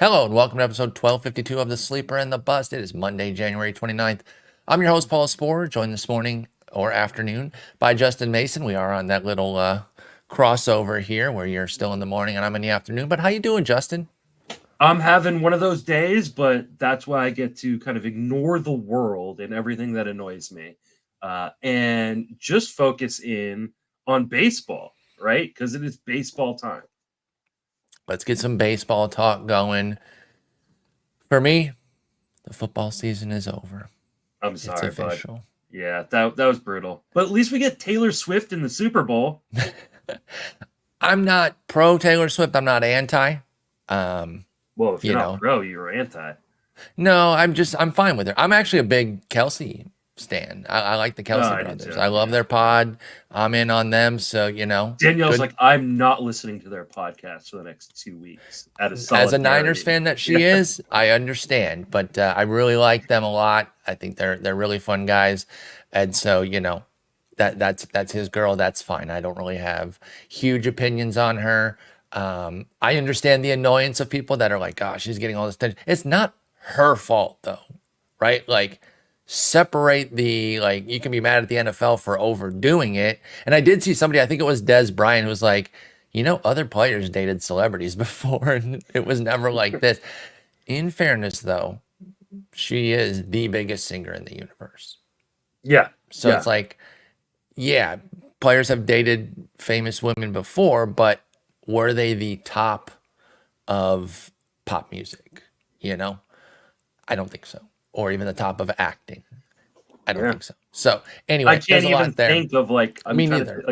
Hello and welcome to episode 1252 of The Sleeper and the Bust. It is Monday, January 29th. I'm your host, Paul Sporer, joined this morning or afternoon by Justin Mason. We are on that little crossover here where you're still in the morning and I'm in the afternoon. But how you doing, Justin? I'm having one of those days, but that's why I get to kind of ignore the world and everything that annoys me and just focus in on baseball, right? Because it is baseball time. Let's get some baseball talk going. For me, the football season is over. I'm sorry, It's official. bud. Yeah, that was brutal. But at least we get Taylor Swift in the Super Bowl. I'm not pro Taylor Swift. I'm not anti. Well, if you're not pro, you're anti. No, I'm fine with her. I'm actually a big Kelsey stan. I like the Kelsey brothers. I love their pod. I'm in on them. So, Danielle's like, I'm not listening to their podcast for the next 2 weeks. As a Niners fan that she is, I understand. But I really like them a lot. I think they're really fun guys. And so, that's his girl. That's fine. I don't really have huge opinions on her. I understand the annoyance of people that are like, gosh, she's getting all this attention. It's not her fault though, right? Like separate you can be mad at the NFL for overdoing it. And I did see somebody, I think it was Des Bryant, who was like, other players dated celebrities before and it was never like this. In fairness though, she is the biggest singer in the universe. Yeah. So it's like, yeah, players have dated famous women before, but were they the top of pop music? I don't think so. Or even the top of acting. I don't think so. So anyway, I can't even think of me neither.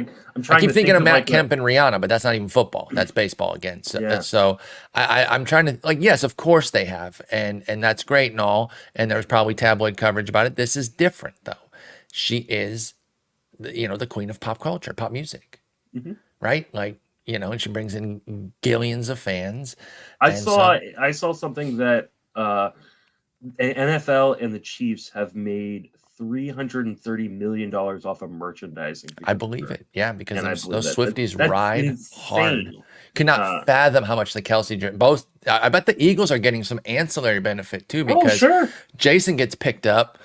I keep thinking of Matt Kemp and Rihanna, but that's not even football. That's baseball again. So I'm trying to yes, of course they have, and that's great and all. And there's probably tabloid coverage about it. This is different though. She is, the queen of pop culture, pop music, right? And she brings in gillions of fans. I saw something that NFL and the Chiefs have made $330 million off of merchandising. I believe it. Yeah, because those Swifties ride hard. Cannot fathom how much the Kelsey both. I bet the Eagles are getting some ancillary benefit too because Jason gets picked up.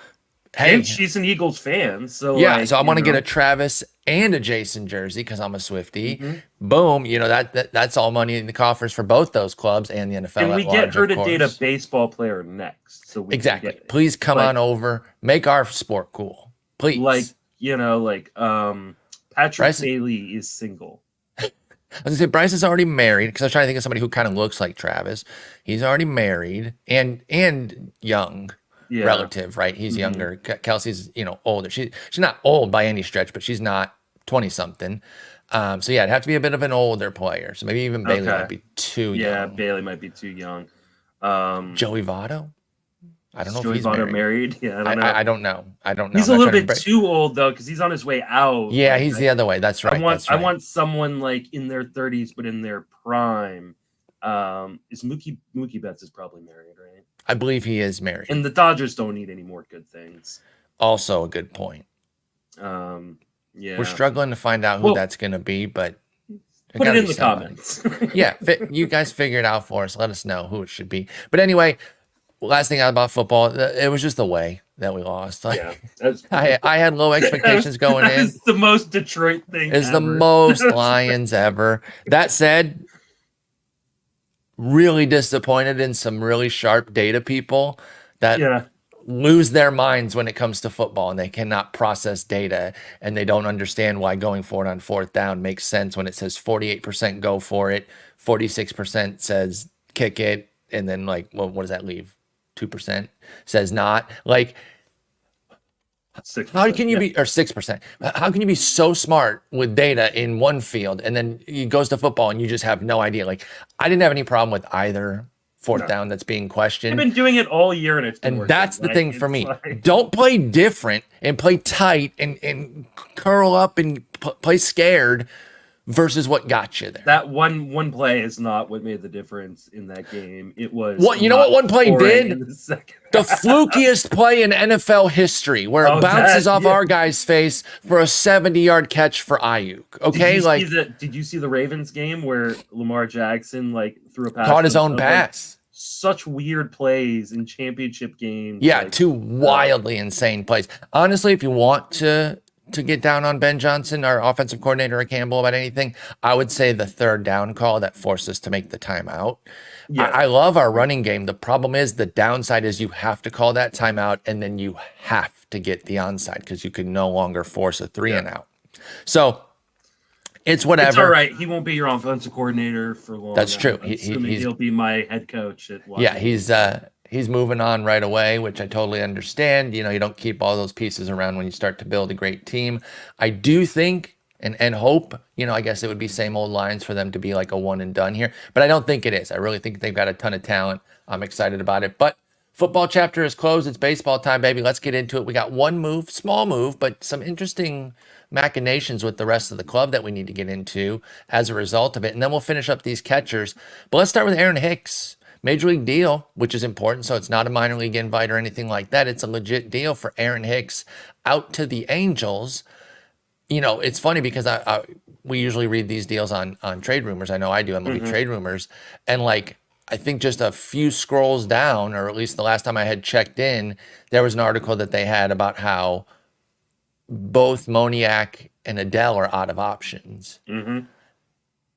Hey, and she's an Eagles fan, so so I want to get a Travis and a Jason jersey because I'm a Swiftie. Boom, that's all money in the coffers for both those clubs and the NFL. And we get her to date a baseball player next, so we exactly. Please come on over, make our sport cool, please. Patrick Bailey is single. I was gonna say Bryce is already married because I was trying to think of somebody who kind of looks like Travis. He's already married and young. Relative, right? He's younger. Kelsey's, older. She's not old by any stretch, but she's not 20 something. So it'd have to be a bit of an older player. So maybe even Bailey might be too young. Yeah, Bailey might be too young. Joey Votto? I don't know Joey if he's Votto married. Yeah, I don't know. I don't know. He's a little bit too old though, because he's on his way out. Yeah, he's the other way. That's right. I want someone like in their 30s, but in their prime. Is Mookie Betts is probably married, right? I believe he is married. And the Dodgers don't need any more good things. Also a good point. We're struggling to find out who that's going to be, but put it in the comments. You guys figure it out for us. Let us know who it should be. But anyway, last thing about football, it was just the way that we lost. I had low expectations going in. It's the most Detroit thing. It's the most Lions ever. That said, really disappointed in some really sharp data people that lose their minds when it comes to football and they cannot process data and they don't understand why going for it on fourth down makes sense when it says 48% go for it, 46% says kick it, and then what does that leave? 2% says not. 6%, how can you be, or 6%? How can you be so smart with data in one field and then it goes to football and you just have no idea? I didn't have any problem with either fourth down that's being questioned. I've been doing it all year and that's the thing for me. Don't play different and play tight and curl up and play scared versus what got you there. That one play is not what made the difference in that game. It was what one play did? The flukiest play in NFL history, where it bounces off our guy's face for a 70-yard catch for Ayuk. Okay, did you see the Ravens game where Lamar Jackson threw a pass? Caught his own pass. such weird plays in championship games. Yeah, Like, two wildly insane plays. Honestly, if you want to get down on Ben Johnson, our offensive coordinator at Campbell, about anything, I would say the third down call that forced us to make the timeout. yeah, I love our running game. The problem is the downside is you have to call that timeout and then you have to get the onside because you can no longer force a 3 and out. So it's whatever. it's all right. He won't be your offensive coordinator for long. That's true. I'm assuming he'll be my head coach at Yeah, Washington. he's moving on right away, which I totally understand. You know, you don't keep all those pieces around when you start to build a great team. I do think and hope, you know, I guess it would be same old lines for them to be like a one and done here, but I don't think it is. I really think they've got a ton of talent. I'm excited about it. But football chapter is closed. It's baseball time, baby. Let's get into it. We got one move, small move, but some interesting machinations with the rest of the club that we need to get into as a result of it. And then we'll finish up these catchers. But let's start with Aaron Hicks. Major league deal, which is important. So it's not a minor league invite or anything like that. It's a legit deal for Aaron Hicks out to the Angels. You know, it's funny because we usually read these deals on trade rumors. I know I do MLB trade rumors. And like, I think just a few scrolls down, or at least the last time I had checked in, there was an article that they had about how both Moniak and Adele are out of options.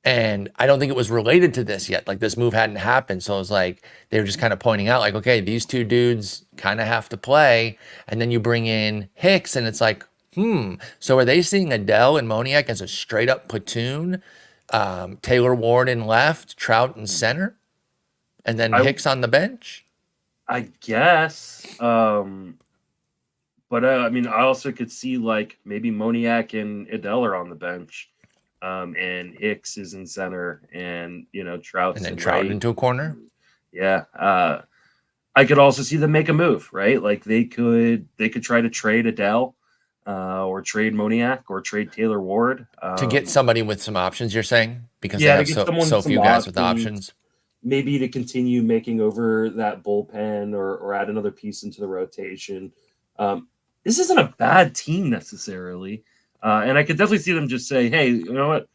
And I don't think it was related to this yet. Like this move hadn't happened. So it was like, they were just kind of pointing out like, okay, these two dudes kind of have to play. And then you bring in Hicks and it's like, so are they seeing Adele and Moniak as a straight up platoon? Taylor Ward in left, Trout in center, and then Hicks on the bench? I guess. But I mean, I also could see like maybe Moniak and Adele are on the bench. And Hicks is in center, and you know Trout's and then Trout right. into a corner. Yeah, I could also see them make a move, right? Like they could try to trade Adele, or trade Moniak, or trade Taylor Ward to get somebody with some options. You're saying because yeah, they have so few guys with options. Maybe to continue making over that bullpen, or add another piece into the rotation. This isn't a bad team necessarily. And I could definitely see them just say, hey, you know what?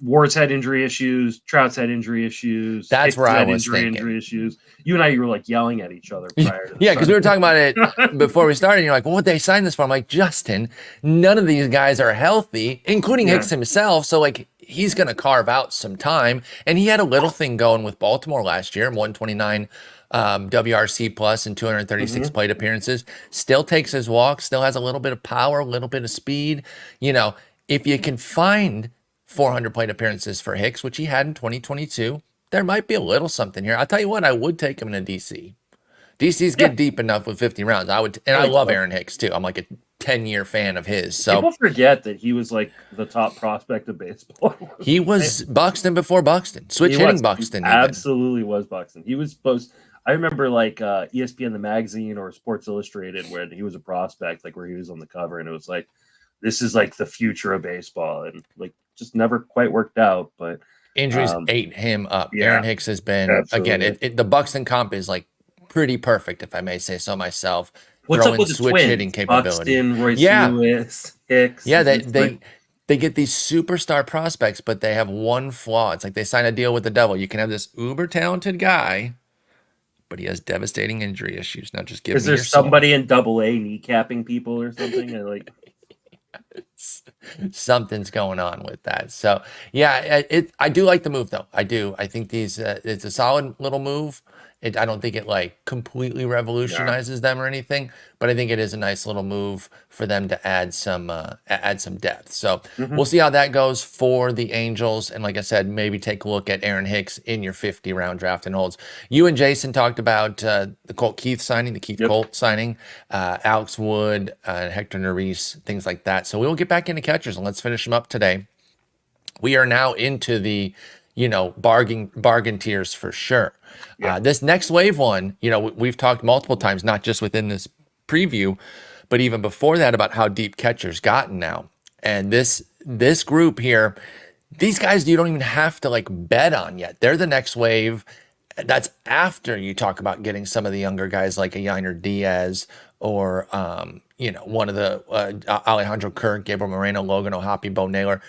Ward's had injury issues. Trout's had injury issues. That's Hicks where I had was thinking. Injury issues. You and I, you were like yelling at each other prior to Yeah, because we were talking about it before we started. And you're like, well, what they signed this for? I'm like, Justin, none of these guys are healthy, including Hicks himself. So, like, he's going to carve out some time. And he had a little thing going with Baltimore last year, 129 WRC plus and 236 plate appearances. Still takes his walk, still has a little bit of power, a little bit of speed. You know, if you can find 400 plate appearances for Hicks, which he had in 2022, there might be a little something here. I'll tell you what, I would take him in a DC. DC's get deep enough with 50 rounds. I love Aaron Hicks too. I'm like a 10-year fan of his. So people forget that he was like the top prospect of baseball. He was Buxton before Buxton. Switch hitting Buxton. He absolutely was Buxton. He was supposed. I remember like ESPN the magazine or Sports Illustrated when he was a prospect, like where he was on the cover, and it was like, this is like the future of baseball, and like just never quite worked out. But injuries ate him up. Yeah, Aaron Hicks has been again. The Buxton comp is like pretty perfect, if I may say so myself. What's up with the switch twins? hitting capability? Buxton, Royce Lewis, Hicks. Yeah, they get these superstar prospects, but they have one flaw. It's like they sign a deal with the devil. You can have this uber talented guy, but he has devastating injury issues. Now, just give me Is there your somebody in Double A kneecapping people or something? Like something's going on with that. So yeah, I do like the move though. I do. I think it's a solid little move. I don't think it like completely revolutionizes them or anything, but I think it is a nice little move for them to add some depth. So we'll see how that goes for the Angels. And like I said, maybe take a look at Aaron Hicks in your 50-round draft and holds. You and Jason talked about the Colt Keith signing, the Keith Colt signing, Alex Wood, Hector Neris, things like that. So we will get back into catchers and let's finish them up today. We are now into the bargain tiers for sure. This next wave one, we've talked multiple times, not just within this preview, but even before that about how deep catchers gotten now. And this group here, these guys you don't even have to like bet on yet. They're the next wave. That's after you talk about getting some of the younger guys like a Yiner Diaz or one of the Alejandro Kirk, Gabriel Moreno, Logan O'Hoppe, Bo Naylor.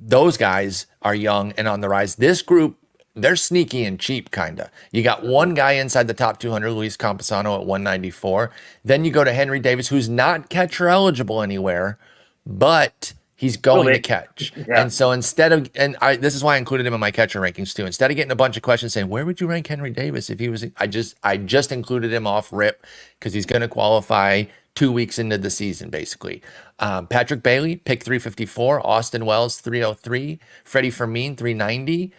Those guys are young and on the rise. This group they're sneaky and cheap, kind of. You got one guy inside the top 200, Luis Campusano at 194. Then you go to Henry Davis, who's not catcher eligible anywhere, but he's Will going to be. catch. Yeah. And so this is why I included him in my catcher rankings too. Instead of getting a bunch of questions saying, where would you rank Henry Davis if he was, I just included him off rip because he's going to qualify 2 weeks into the season, basically. Patrick Bailey, pick 354. Austin Wells, 303. Freddy Fermin, 390.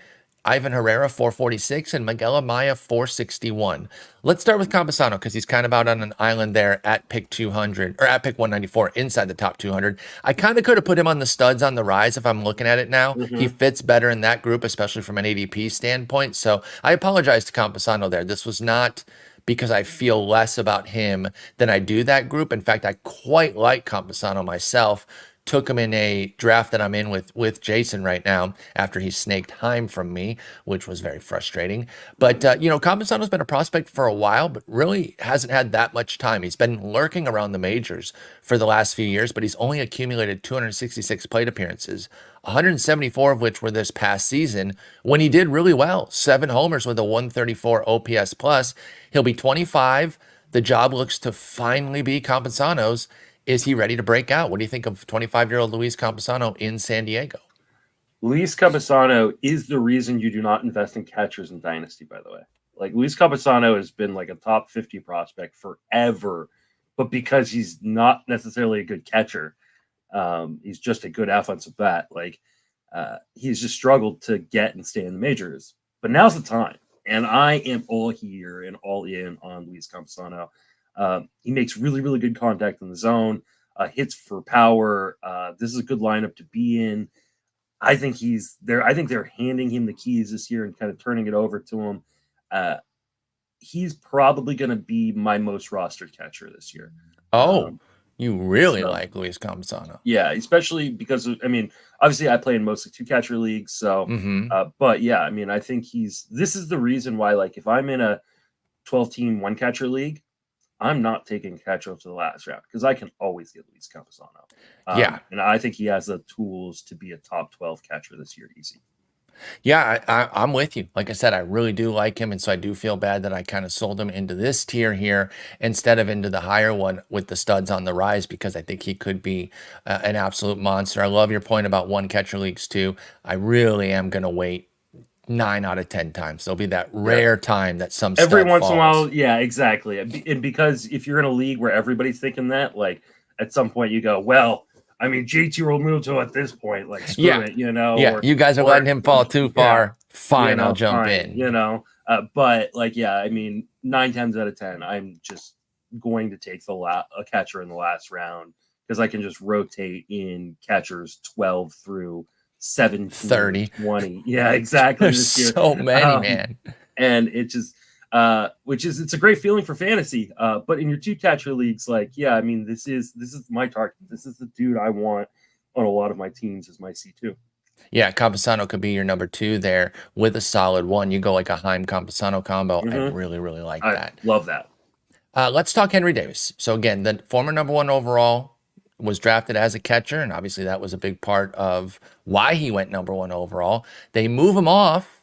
Ivan Herrera, 446, and Miguel Amaya, 461. Let's start with Campusano because he's kind of out on an island there at pick 200 or at pick 194 inside the top 200. I kind of could have put him on the studs on the rise if I'm looking at it now. He fits better in that group, especially from an ADP standpoint. So I apologize to Campusano there. This was not because I feel less about him than I do that group. In fact, I quite like Campusano myself. Took him in a draft that I'm in with Jason right now after he snaked Heim from me, which was very frustrating. But, Campusano's been a prospect for a while, but really hasn't had that much time. He's been lurking around the majors for the last few years, but he's only accumulated 266 plate appearances, 174 of which were this past season when he did really well. 7 homers with a 134 OPS plus. He'll be 25. The job looks to finally be Campusano's. Is he ready to break out? What do you think of 25-year-old Luis Campusano in San Diego? Luis Campusano is the reason you do not invest in catchers in Dynasty, by the way. Like, Luis Campusano has been like a top 50 prospect forever, but because he's not necessarily a good catcher, he's just a good offensive bat. Like, he's just struggled to get and stay in the majors. But now's the time, and I am all here and all in on Luis Campusano. He makes really, really good contact in the zone, hits for power. This is a good lineup to be in. I think he's there. I think they're handing him the keys this year and kind of turning it over to him. He's probably going to be my most rostered catcher this year. You really like Luis Campusano. Yeah, especially because, obviously I play in mostly 2 catcher leagues. So, but yeah, I think this is the reason why, like, if I'm in a 12-team 1 catcher league, I'm not taking catcher to the last round because I can always get Luis Campusano. And I think he has the tools to be a top 12 catcher this year, easy. Yeah, I'm with you. Like I said, I really do like him, and so I do feel bad that I kind of sold him into this tier here instead of into the higher one with the studs on the rise because I think he could be an absolute monster. I love your point about 1 catcher leagues too. I really am going to wait 9 out of 10 times. There'll be that rare time that some every stud once falls. in a while. Yeah, exactly. And because if you're in a league where everybody's thinking that, like, at some point you go, well, JT will move to at this point, like, screw it, Yeah, you guys are letting him fall too far. Fine, I'll jump in. But like, 9 times out of 10, I'm just going to take a catcher in the last round because I can just rotate in catchers 12 through 17, 30, 20. Yeah, exactly. There's so many, man. And it just, it's a great feeling for fantasy. But in your 2 catcher leagues, like, this is my target. This is the dude I want on a lot of my teams as my C2. Yeah, Campusano could be your number 2 there with a solid 1. You go like a Heim Campusano combo. I really, really like that. Love that. Let's talk Henry Davis. So again, the former number 1 overall was drafted as a catcher, and obviously that was a big part of why he went number 1 overall. They move him off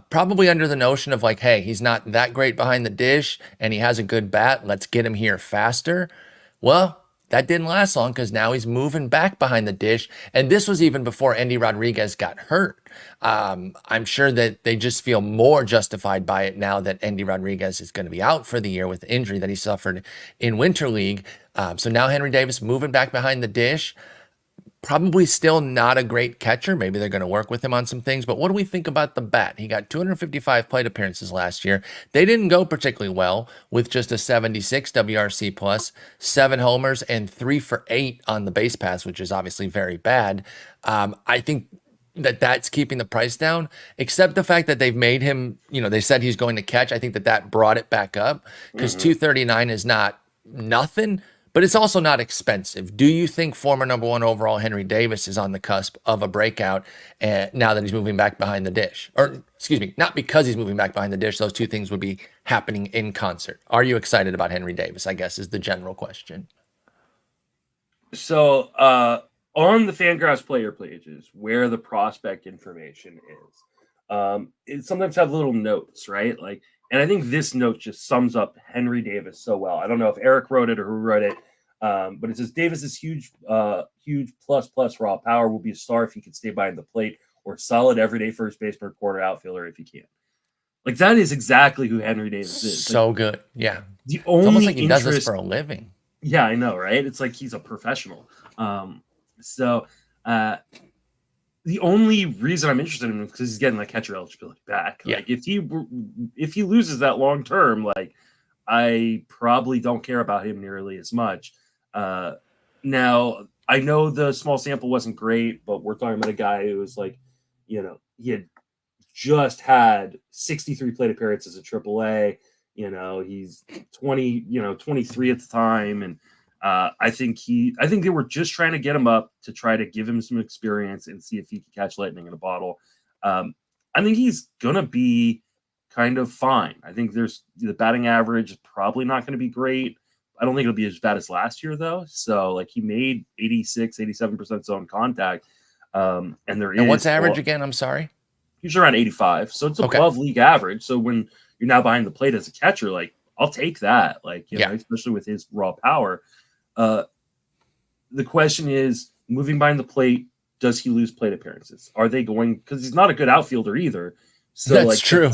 probably under the notion of like, hey, he's not that great behind the dish and he has a good bat. Let's get him here faster. Well, that didn't last long because now he's moving back behind the dish. And this was even before Endy Rodriguez got hurt. I'm sure that they just feel more justified by it now that Endy Rodriguez is going to be out for the year with the injury that he suffered in Winter League. So now Henry Davis moving back behind the dish. Probably still not a great catcher. Maybe they're going to work with him on some things. But what do we think about the bat? He got 255 plate appearances last year. They didn't go particularly well with just a 76 WRC plus, 7 homers, and 3 for 8 on the base pass, which is obviously very bad. I think that's keeping the price down, except the fact that they've made him, they said he's going to catch. I think that brought it back up because 239 is not nothing. But it's also not expensive. Do you think former number 1 overall Henry Davis is on the cusp of a breakout now that he's moving back behind the dish? Or, excuse me, not because he's moving back behind the dish. Those 2 things would be happening in concert. Are you excited about Henry Davis, I guess, is the general question. So on the Fangraphs player pages, where the prospect information is, it sometimes have little notes, right? Like, and I think this note just sums up Henry Davis so well. I don't know if Eric wrote it or who wrote it, but it says Davis's huge plus raw power will be a star if he can stay behind the plate, or solid everyday first baseman, corner outfielder if he can. Like, that is exactly who Henry Davis is. So like, good. Yeah. The It's only almost like he interest, does this for a living. Yeah, I know, right? It's like he's a professional. So the only reason I'm interested in him is because he's getting that catcher eligibility back. Yeah. Like, if he loses that long term, like, I probably don't care about him nearly as much. Now, I know the small sample wasn't great, but we're talking about a guy who was like, he had just had 63 plate appearances at AAA. He's 23 at the time, and I think they were just trying to get him up to try to give him some experience and see if he could catch lightning in a bottle. I think he's gonna be kind of fine. I think the batting average is probably not going to be great. I don't think it'll be as bad as last year, though. So, like, he made 86, 87% zone contact. And what's average again? I'm sorry. He's around 85. So it's above league average. So when you're now behind the plate as a catcher, like, I'll take that. Like, especially with his raw power. The question is, moving behind the plate, does he lose plate appearances? Are they going, because he's not a good outfielder either. So that's true.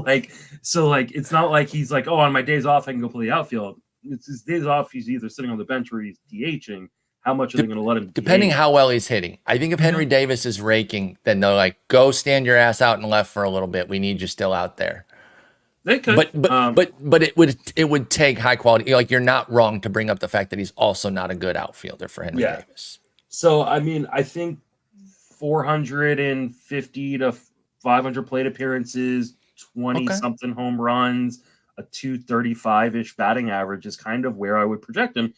It's not like he's like, oh, on my days off I can go play the outfield. It's his days off. He's either sitting on the bench or he's DHing. How much are they going to let him? Depending how well he's hitting. I think if Henry Davis is raking, then they're like, go stand your ass out and left for a little bit. We need you still out there. They could, but it would take high quality. Like, you're not wrong to bring up the fact that he's also not a good outfielder for Henry Davis. So I mean, I think 450 to 500 plate appearances, 20 something home runs, a 235-ish batting average is kind of where I would project him.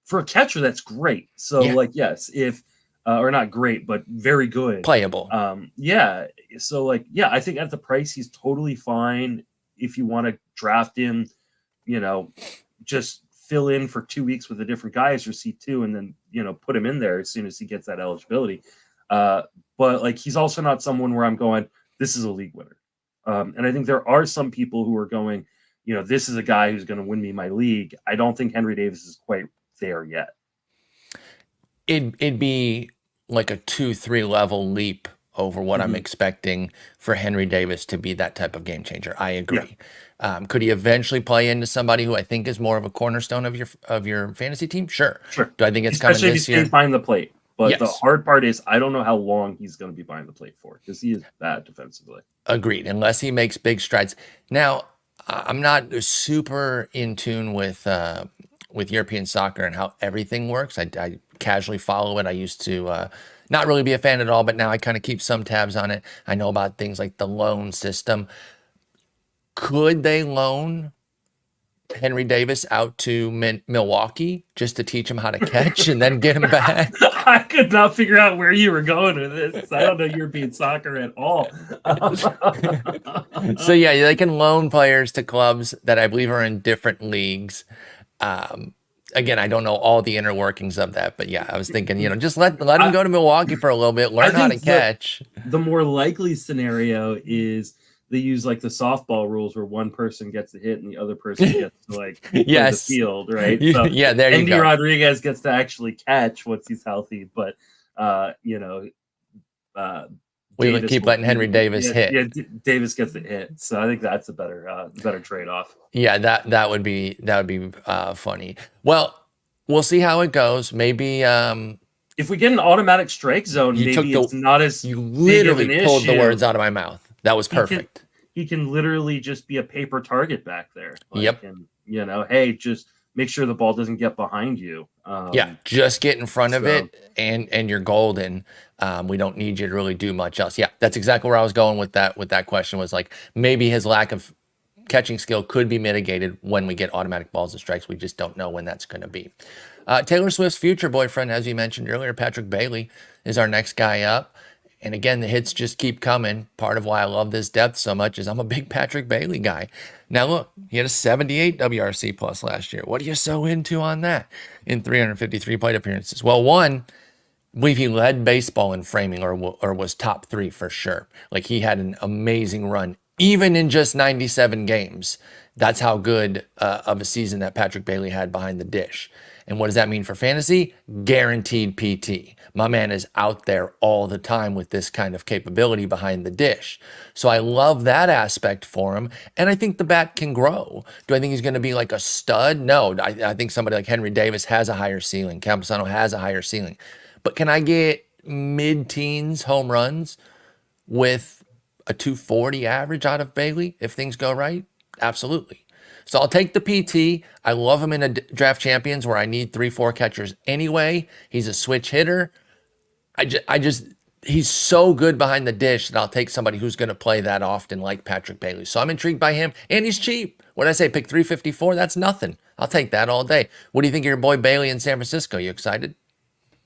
For a catcher, that's great. So yes, if or not great, but very good, playable. So I think at the price he's totally fine. If you want to draft him, just fill in for 2 weeks with a different guy as your C2, and then put him in there as soon as he gets that eligibility. But like, he's also not someone where I'm going, this is a league winner. And I think there are some people who are going, this is a guy who's going to win me my league. I don't think Henry Davis is quite there yet. It'd be like a 2-3 level leap over what I'm expecting for Henry Davis to be that type of game changer. I agree. Could he eventually play into somebody who I think is more of a cornerstone of your fantasy team? Sure. Do I think it's coming this year? Especially if he's behind the plate. But the hard part is, I don't know how long he's going to be behind the plate for, because he is bad defensively. Agreed. Unless he makes big strides. Now, I'm not super in tune with European soccer and how everything works. I casually follow it. I used to not really be a fan at all, but now I kind of keep some tabs on it. I know about things like the loan system. Could they loan Henry Davis out to Milwaukee just to teach him how to catch and then get him back? I could not figure out where you were going with this. I don't know European soccer at all. So they can loan players to clubs that I believe are in different leagues. Again, I don't know all the inner workings of that, but I was thinking, just let him go to Milwaukee for a little bit, learn how to catch. The more likely scenario is they use like the softball rules where one person gets the hit and the other person gets to like play the field, right? So there you go. Andy Rodriguez gets to actually catch once he's healthy, but we would keep letting Henry Davis hit. Yeah, Davis gets the hit, so I think that's a better trade-off. Yeah, that would be funny. Well, we'll see how it goes. Maybe if we get an automatic strike zone, it's not as you literally big of an pulled issue. The words out of my mouth. That was perfect. He can literally just be a paper target back there. Yep. And, hey, just make sure the ball doesn't get behind you. Just get in front of it and you're golden. We don't need you to really do much else. Yeah, that's exactly where I was going with that question, was like, maybe his lack of catching skill could be mitigated when we get automatic balls and strikes. We just don't know when that's going to be. Taylor Swift's future boyfriend, as you mentioned earlier, Patrick Bailey, is our next guy up. And again, the hits just keep coming. Part of why I love this depth so much is I'm a big Patrick Bailey guy. Now look, he had a 78 WRC plus last year. What are you so into on that in 353 plate appearances? Well, one, believe he led baseball in framing or was top 3 for sure. Like he had an amazing run, even in just 97 games. That's how good of a season that Patrick Bailey had behind the dish. And what does that mean for fantasy? Guaranteed PT. My man is out there all the time with this kind of capability behind the dish. So I love that aspect for him. And I think the bat can grow. Do I think he's going to be like a stud? No. I think somebody like Henry Davis has a higher ceiling. Campusano has a higher ceiling. But can I get mid-teens home runs with a 240 average out of Bailey if things go right? Absolutely. So I'll take the PT. I love him in a draft champions where I need 3-4 catchers anyway. He's a switch hitter. He's so good behind the dish that I'll take somebody who's going to play that often like Patrick Bailey. So I'm intrigued by him, and he's cheap. What did I say? Pick 354? That's nothing. I'll take that all day. What do you think of your boy Bailey in San Francisco? You excited?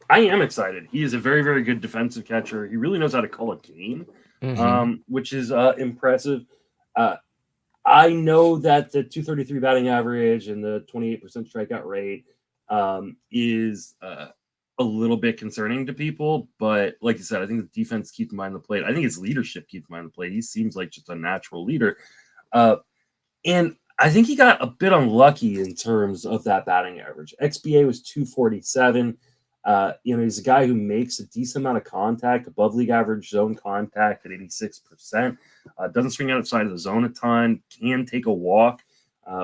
I am excited. He is a very, very good defensive catcher. He really knows how to call a game, which is impressive. I know that the 233 batting average and the 28% strikeout rate is a little bit concerning to people. But like you said, I think the defense keeps him behind the plate. I think his leadership keeps him behind the plate. He seems like just a natural leader. And I think he got a bit unlucky in terms of that batting average. XBA was 247. He's a guy who makes a decent amount of contact, above league average zone contact at 86%. Doesn't swing outside of the zone a ton, can take a walk.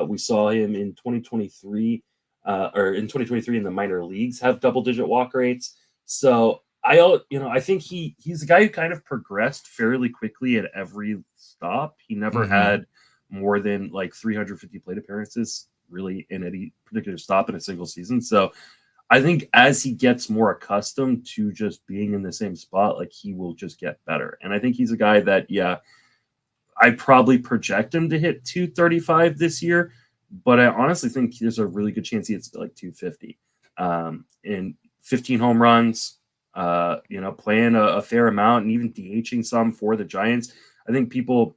We saw him in 2023 in the minor leagues have double-digit walk rates. So I think he's a guy who kind of progressed fairly quickly at every stop. He never had more than like 350 plate appearances really in any particular stop in a single season. So I think as he gets more accustomed to just being in the same spot, like he will just get better. And I think he's a guy that, I probably project him to hit 235 this year, but I honestly think there's a really good chance he hits like 250. And 15 home runs, playing a fair amount and even DHing some for the Giants. I think people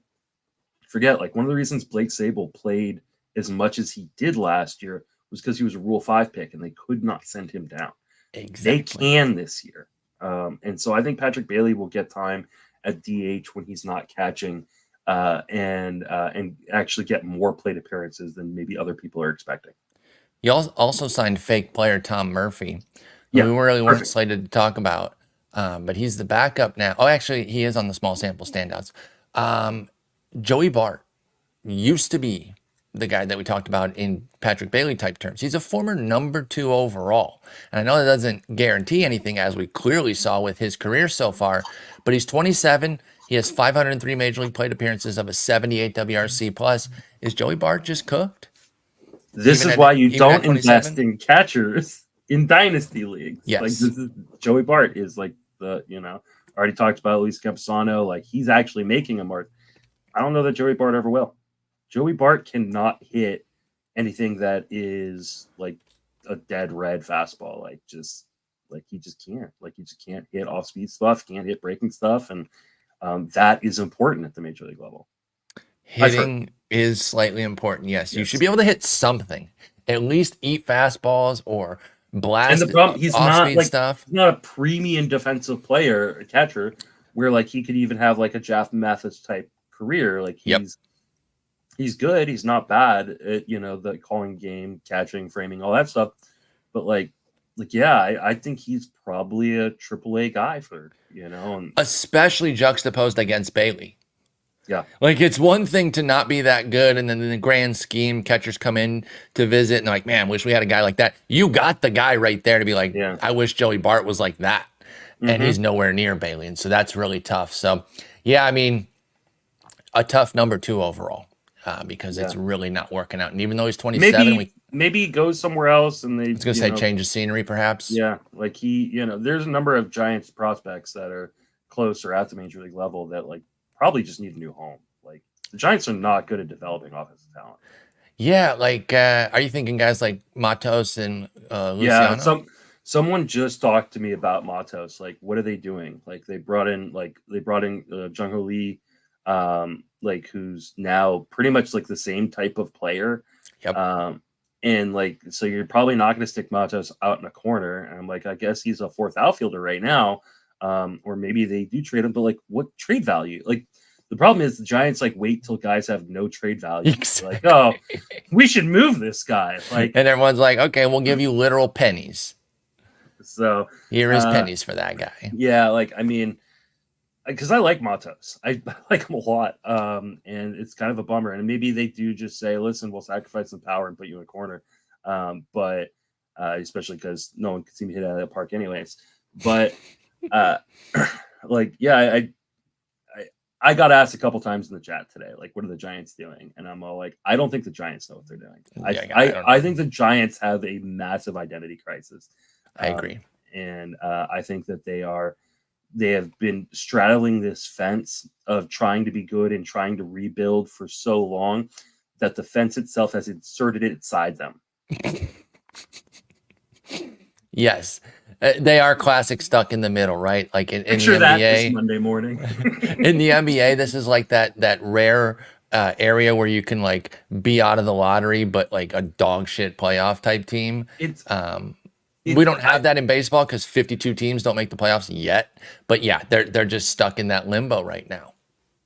forget, like, one of the reasons Blake Sable played as much as he did last year was because he was a Rule 5 pick and they could not send him down. Exactly. They can this year. And so I think Patrick Bailey will get time at DH when he's not catching and actually get more plate appearances than maybe other people are expecting. You also signed fake player Tom Murphy, who we really weren't slated to talk about, but he's the backup now. Oh, actually, he is on the small sample standouts. Joey Bart used to be the guy that we talked about in Patrick Bailey type terms. He's a former number 2 overall. And I know that doesn't guarantee anything, as we clearly saw with his career so far, but he's 27. He has 503 major league plate appearances of a 78 WRC plus. Is Joey Bart just cooked? This is why you don't invest in catchers in dynasty leagues. Yes. Like, this is Joey Bart is like already talked about Luis Campusano. Like, he's actually making a mark. I don't know that Joey Bart ever will. Joey Bart cannot hit anything that is like a dead red fastball. He just can't. Like, he just can't hit off speed stuff, can't hit breaking stuff. And that is important at the major league level. Hitting is slightly important. Yes. You should be able to hit something, at least eat fastballs or blast. And the problem, he's not like stuff. He's not a premium defensive player, a catcher, where like he could even have like a Jeff Mathis type career. Like he's good. He's not bad at, the calling game, catching, framing, all that stuff. But I think he's probably a AAA guy for, especially juxtaposed against Bailey. Yeah. Like, it's one thing to not be that good, and then in the grand scheme, catchers come in to visit, and they're like, man, wish we had a guy like that. You got the guy right there to be like, I wish Joey Bart was like that. And he's nowhere near Bailey, and so that's really tough. So, I mean, a tough number 2 overall because it's really not working out. And even though he's 27, maybe he goes somewhere else, and I was going to say change of scenery, perhaps. Yeah, like there's a number of Giants prospects that are close or at the major league level that probably just need a new home. Like, the Giants are not good at developing offensive talent. Yeah, like are you thinking guys like Matos and Luciano? Yeah, someone just talked to me about Matos. Like, what are they doing? Like, they brought in Jung Ho Lee, who's now pretty much like the same type of player. Yep. And like, so you're probably not going to stick Matos out in a corner. And I'm like, I guess he's a fourth outfielder right now. Or maybe they do trade him, but like, what trade value? Like, the problem is the Giants like wait till guys have no trade value. Exactly. Like, oh, we should move this guy. Like, and everyone's like, okay, we'll give you literal pennies. So here is pennies for that guy. Yeah, like, I mean, because I like Matos. I like him a lot. And it's kind of a bummer. And maybe they do just say, listen, we'll sacrifice some power and put you in a corner. But especially because no one can seem to hit out of the park anyways. But like, yeah, I got asked a couple times in the chat today, like, what are the Giants doing? And I'm all like, I don't think the Giants know what they're doing. I think the Giants have a massive identity crisis. I agree. And I think that they have been straddling this fence of trying to be good and trying to rebuild for so long that the fence itself has inserted it inside them. Yes. They are classic stuck in the middle, right? Like in the NBA, that this Monday morning. In the NBA, this is like that rare area where you can like be out of the lottery, but like a dog shit playoff type team. We don't have that in baseball because 52 teams don't make the playoffs yet. But yeah, they're just stuck in that limbo right now.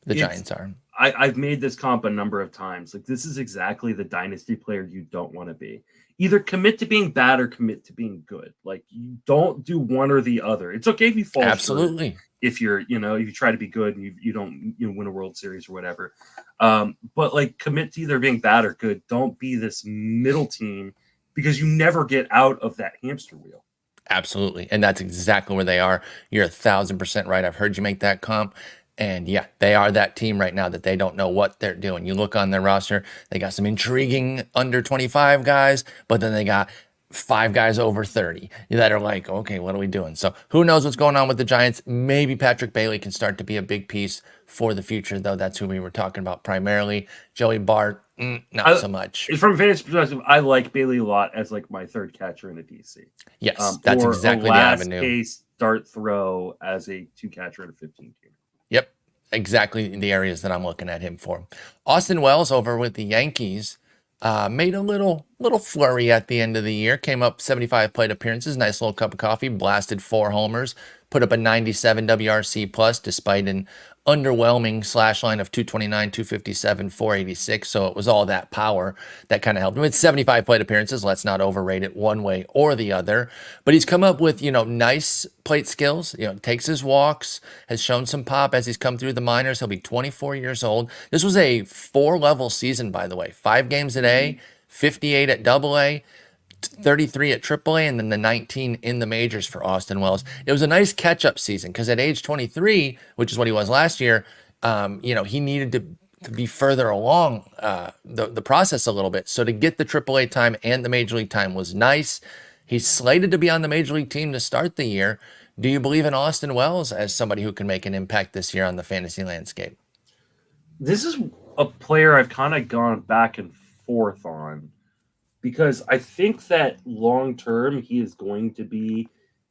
The Giants are. I've made this comp a number of times. Like, this is exactly the dynasty player you don't want to be. Either commit to being bad or commit to being good. Like, you don't do one or the other. It's okay if you fall absolutely short, if you're, if you try to be good and you don't win a World Series or whatever. But like, commit to either being bad or good. Don't be this middle team, because you never get out of that hamster wheel. Absolutely. And that's exactly where they are. You're 1,000% right. I've heard you make that comp. And yeah, they are that team right now that they don't know what they're doing. You look on their roster, they got some intriguing under 25 guys, but then they got 5 guys over 30 that are like, okay, what are we doing? So who knows what's going on with the Giants? Maybe Patrick Bailey can start to be a big piece for the future, though. That's who we were talking about primarily. Joey Bart, not so much. From a fantasy perspective, I like Bailey a lot as like my third catcher in a DC. Yes, that's exactly the avenue. Case start throw as a 2 catcher in a 15 team. Yep, exactly the areas that I'm looking at him for. Austin Wells over with the Yankees made a little flurry at the end of the year. Came up 75 plate appearances, nice little cup of coffee, blasted 4 homers, put up a 97 WRC plus despite an underwhelming slash line of 229, 257, 486. So it was all that power that kind of helped him. It's 75 plate appearances. Let's not overrate it one way or the other. But he's come up with, nice plate skills. Takes his walks, has shown some pop as he's come through the minors. He'll be 24 years old. This was a 4-level season, by the way. 5 games at A, 58 at AA. 33 at AAA, and then the 19 in the majors for Austin Wells. It was a nice catch-up season because at age 23, which is what he was last year, he needed to be further along the process a little bit. So to get the AAA time and the Major League time was nice. He's slated to be on the Major League team to start the year. Do you believe in Austin Wells as somebody who can make an impact this year on the fantasy landscape? This is a player I've kind of gone back and forth on, because I think that long term he is going to be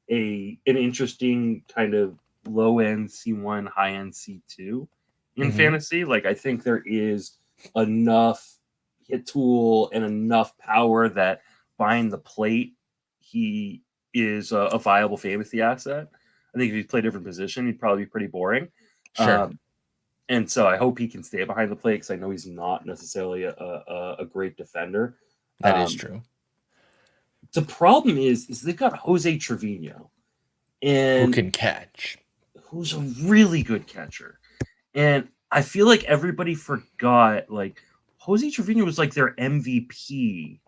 an interesting kind of low end C1, high end C2 in fantasy. Like, I think there is enough hit tool and enough power that behind the plate he is a viable fantasy asset. I think if he played a different position, he'd probably be pretty boring. Sure. And so I hope he can stay behind the plate, because I know he's not necessarily a great defender. That is true. The problem is they've got Jose Trevino, and who can catch, who's a really good catcher. And I feel like everybody forgot, like, Jose Trevino was like their MVP,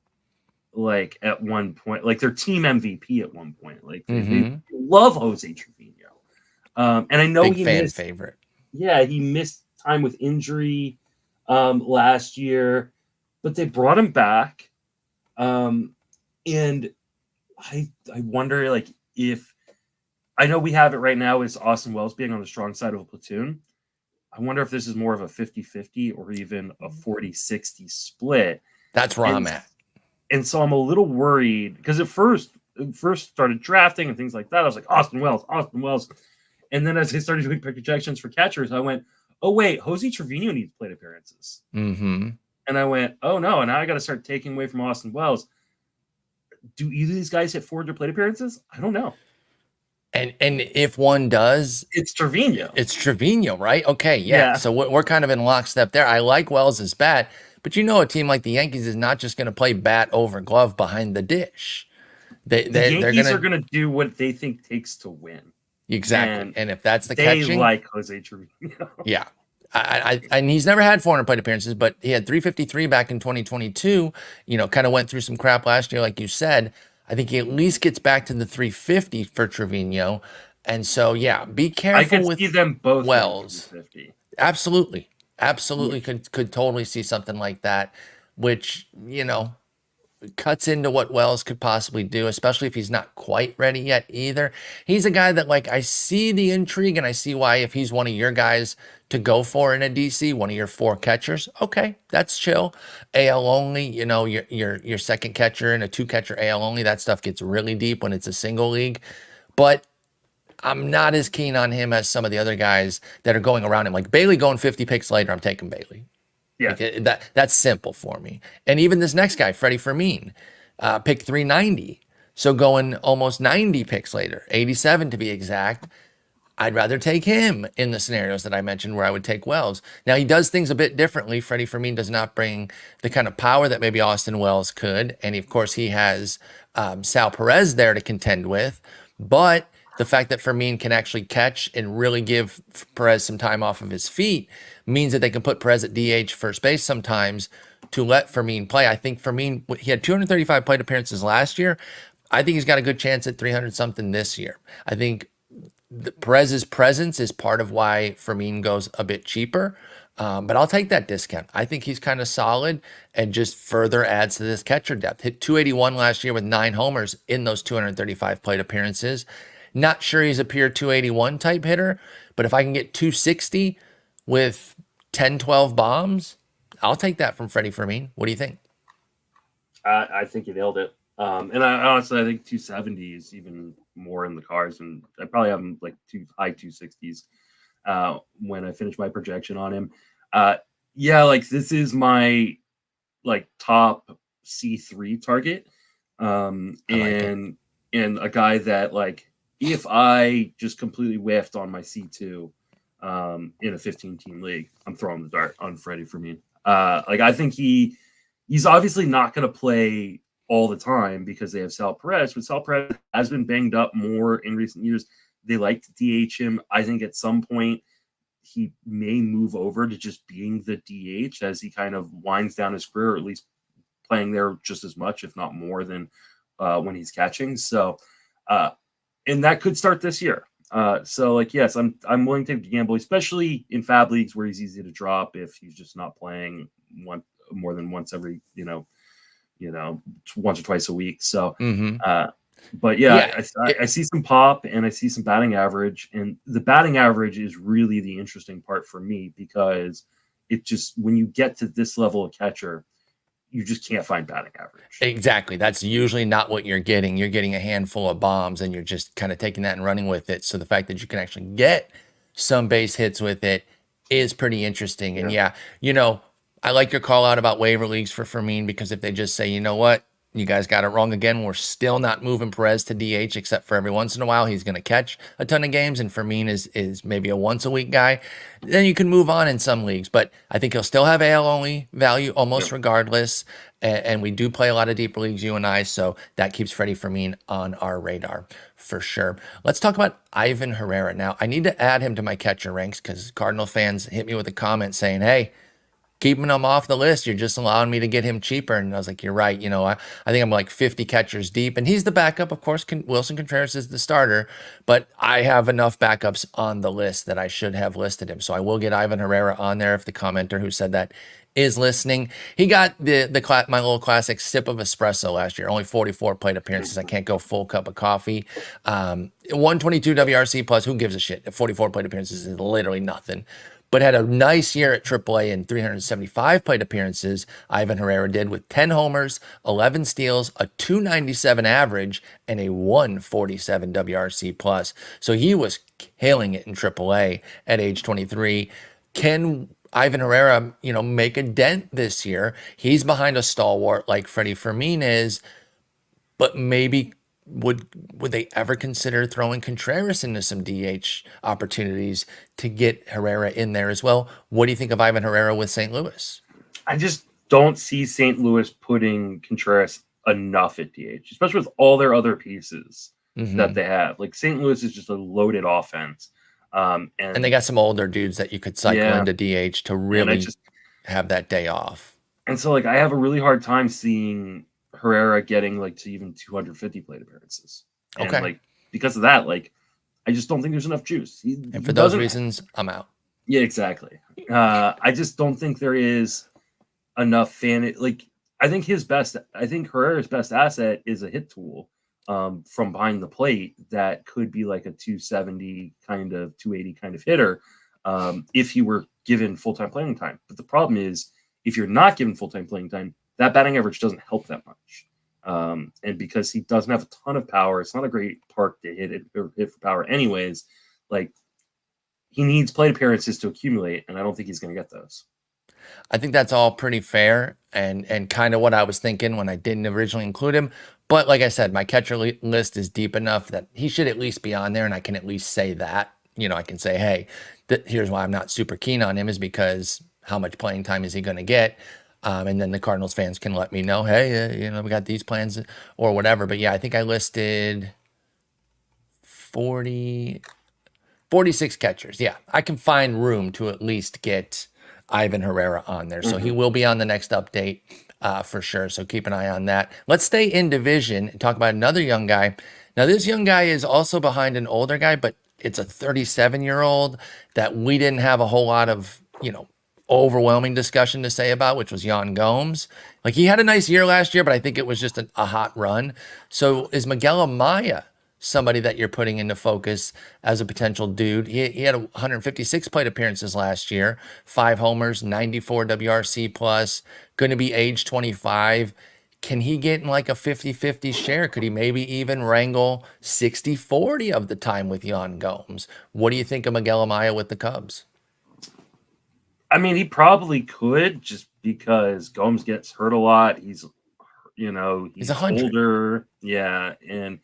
like at one point, like their team MVP at one point. Like they love Jose Trevino. And I know big fan favorite. Yeah, he missed time with injury last year, but they brought him back. And I wonder, like, if I know we have it right now is Austin Wells being on the strong side of a platoon. I wonder if this is more of a 50-50 or even a 40-60 split. That's where I'm at. And so I'm a little worried, because at first started drafting and things like that, I was like, Austin Wells. And then as I started doing projections for catchers, I went, oh wait, Jose Trevino needs plate appearances. Mm-hmm. And I went, oh no, now I got to start taking away from Austin Wells. Do either of these guys hit 400 plate appearances? I don't know. And if one does, It's Trevino. it's Trevino, right? Okay, yeah. Yeah. So we're kind of in lockstep there. I like Wells' bat, but you know, a team like the Yankees is not just going to play bat over glove behind the dish. The Yankees are going to do what they think takes to win. Exactly. And if that's the they catching, like Jose Trevino. yeah. And he's never had 400 plate appearances, but he had 353 back in 2022. You know, kind of went through some crap last year, like you said. I think he at least gets back to the 350 for Trevino. And so, yeah, be careful I could with see them both Wells. Absolutely. Yeah. Could totally see something like that, which, you know, cuts into what Wells could possibly do, especially if he's not quite ready yet either. He's a guy that, like, I see the intrigue and I see why, if he's one of your guys to go for in a DC, one of your 4 catchers, okay, that's chill. AL only, you know, your second catcher and a 2 catcher AL only, that stuff gets really deep when it's a single league. But I'm not as keen on him as some of the other guys that are going around him. Like Bailey going 50 picks later, I'm taking Bailey. Yeah. Like that's simple for me. And even this next guy, Freddy Fermin, pick 390. So going almost 90 picks later, 87 to be exact. I'd rather take him in the scenarios that I mentioned where I would take Wells. Now, he does things a bit differently. Freddy Fermin does not bring the kind of power that maybe Austin Wells could. And of course, he has Sal Perez there to contend with. But the fact that Fermin can actually catch and really give Perez some time off of his feet means that they can put Perez at DH first base sometimes to let Fermin play. I think Fermin, he had 235 plate appearances last year. I think he's got a good chance at 300 something this year. I think Perez's presence is part of why Fermin goes a bit cheaper. But I'll take that discount. I think he's kind of solid and just further adds to this catcher depth. Hit 281 last year with 9 homers in those 235 plate appearances. Not sure he's a pure 281 type hitter, but if I can get 260 with 10, 12 bombs, I'll take that from Freddy Fermin. What do you think? I think you nailed it. And honestly, I think 270 is even more in the cards, and I probably have him like high 260s when I finish my projection on him. Yeah, like this is my like top C3 target, and a guy that, like, if I just completely whiffed on my C2 in a 15-team league, I'm throwing the dart on Freddy Fermin. Like, I think he's obviously not going to play all the time because they have Sal Perez, but Sal Perez has been banged up more in recent years. They like to DH him. I think at some point he may move over to just being the DH as he kind of winds down his career, or at least playing there just as much, if not more, than when he's catching. So, and that could start this year. So, like, yes, I'm willing to gamble, especially in fab leagues where he's easy to drop if he's just not playing more than once every, once or twice a week. So, but yeah, I see some pop and I see some batting average, and the batting average is really the interesting part for me, because it just, when you get to this level of catcher, you just can't find batting average. Exactly. That's usually not what you're getting. You're getting a handful of bombs and you're just kind of taking that and running with it. So the fact that you can actually get some base hits with it is pretty interesting. And yeah, I like your call out about waiver leagues for Fermin, because if they just say, you know what, you guys got it wrong again, we're still not moving Perez to DH, except for every once in a while he's going to catch a ton of games, and Fermin is maybe a once a week guy, then you can move on in some leagues. But I think he'll still have AL only value almost regardless. And we do play a lot of deeper leagues, you and I, so that keeps Freddy Fermin on our radar for sure. Let's talk about Ivan Herrera. Now, I need to add him to my catcher ranks because Cardinal fans hit me with a comment saying, hey, keeping him off the list, you're just allowing me to get him cheaper. And I was like, you're right. I think I'm like 50 catchers deep, and he's the backup. Of course, Wilson Contreras is the starter, but I have enough backups on the list that I should have listed him. So I will get Ivan Herrera on there if the commenter who said that is listening. He got my little classic sip of espresso last year, only 44 plate appearances. I can't go full cup of coffee. 122 WRC plus, who gives a shit? 44 plate appearances is literally nothing. But had a nice year at AAA and 375 plate appearances. Ivan Herrera did, with 10 homers, 11 steals, a 297 average, and a 147 WRC plus. So he was killing it in AAA at age 23. Can Ivan Herrera, make a dent this year. He's behind a stalwart like Freddy Fermin is, but maybe would they ever consider throwing Contreras into some DH opportunities to get Herrera in there as well? What do you think of Ivan Herrera with St. Louis? I just don't see St. Louis putting Contreras enough at DH, especially with all their other pieces that they have. Like St. Louis is just a loaded offense. And they got some older dudes that you could cycle into DH to really have that day off. And so, like, I have a really hard time seeing Herrera getting like to even 250 plate appearances. And like because of that, like I just don't think there's enough juice. And for those reasons, I'm out. Yeah, exactly. I just don't think there is enough fan. Like I think Herrera's best asset is a hit tool from behind the plate that could be like a 270 kind of 280 kind of hitter if he were given full-time playing time. But the problem is if you're not given full-time playing time, that batting average doesn't help that much. And because he doesn't have a ton of power, it's not a great park to hit for power anyways. Like he needs plate appearances to accumulate, and I don't think he's going to get those. I think that's all pretty fair and kind of what I was thinking when I didn't originally include him. But like I said, my catcher list is deep enough that he should at least be on there, and I can at least say that. I can say, hey, here's why I'm not super keen on him is because how much playing time is he going to get? And then the Cardinals fans can let me know, hey, we got these plans or whatever. But yeah, I think I listed 46 catchers. Yeah, I can find room to at least get Ivan Herrera on there. So he will be on the next update for sure. So keep an eye on that. Let's stay in division and talk about another young guy. Now, this young guy is also behind an older guy, but it's a 37-year-old that we didn't have a whole lot of, overwhelming discussion to say about, which was Yan Gomes. Like he had a nice year last year, but I think it was just a hot run. So is Miguel Amaya somebody that you're putting into focus as a potential dude? He had 156 plate appearances last year, 5 homers, 94 WRC plus, going to be age 25. Can he get in like a 50-50 share? Could he maybe even wrangle 60-40 of the time with Yan Gomes? What do you think of Miguel Amaya with the Cubs? I mean, he probably could just because Gomes gets hurt a lot. He's older. Yeah. And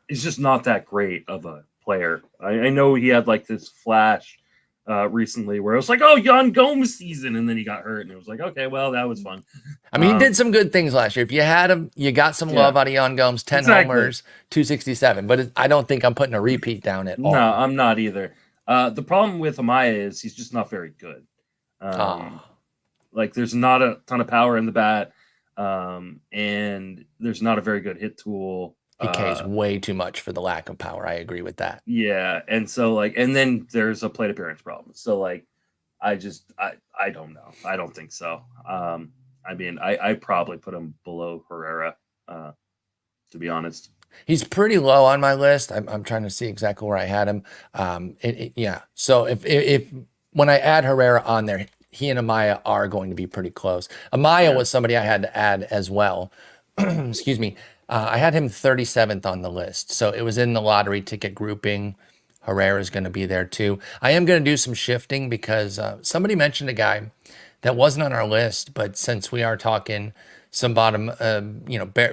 he's just not that great of a player. I know he had like this flash recently where it was like, oh, Yan Gomes season. And then he got hurt. And it was like, okay, well, that was fun. I mean, he did some good things last year. If you had him, you got some love out of Yan Gomes, 10 homers, 267. But I don't think I'm putting a repeat down at all. No, I'm not either. The problem with Amaya is he's just not very good. Like there's not a ton of power in the bat, and there's not a very good hit tool. He Ks way too much for the lack of power. I agree with that. Yeah, and so and then there's a plate appearance problem. So I don't know. I don't think so. I mean, I probably put him below Herrera, to be honest. He's pretty low on my list. I'm trying to see exactly where I had him. Yeah. So if when I add Herrera on there, he and Amaya are going to be pretty close. Amaya was somebody I had to add as well. Excuse me. I had him 37th on the list. So it was in the lottery ticket grouping. Herrera is going to be there too. I am going to do some shifting because somebody mentioned a guy that wasn't on our list, but since we are talking some bottom,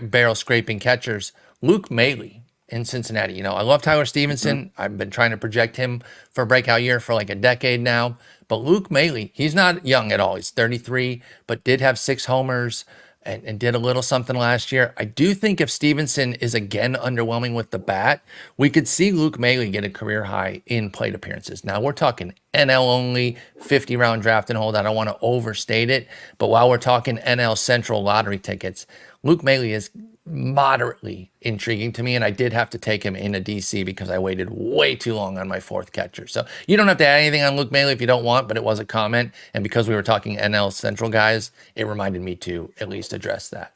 barrel scraping catchers, Luke Maile in Cincinnati. I love Tyler Stevenson. I've been trying to project him for a breakout year for like a decade now. But Luke Maile, he's not young at all. He's 33, but did have 6 homers and did a little something last year. I do think if Stevenson is again underwhelming with the bat, we could see Luke Maile get a career high in plate appearances. Now, we're talking NL only, 50-round draft and hold. I don't want to overstate it, but while we're talking NL Central lottery tickets, Luke Maile is moderately intriguing to me, and I did have to take him in a DC because I waited way too long on my 4th catcher. So you don't have to add anything on Luke Maile if you don't want, but it was a comment, and because we were talking NL Central guys, it reminded me to at least address that.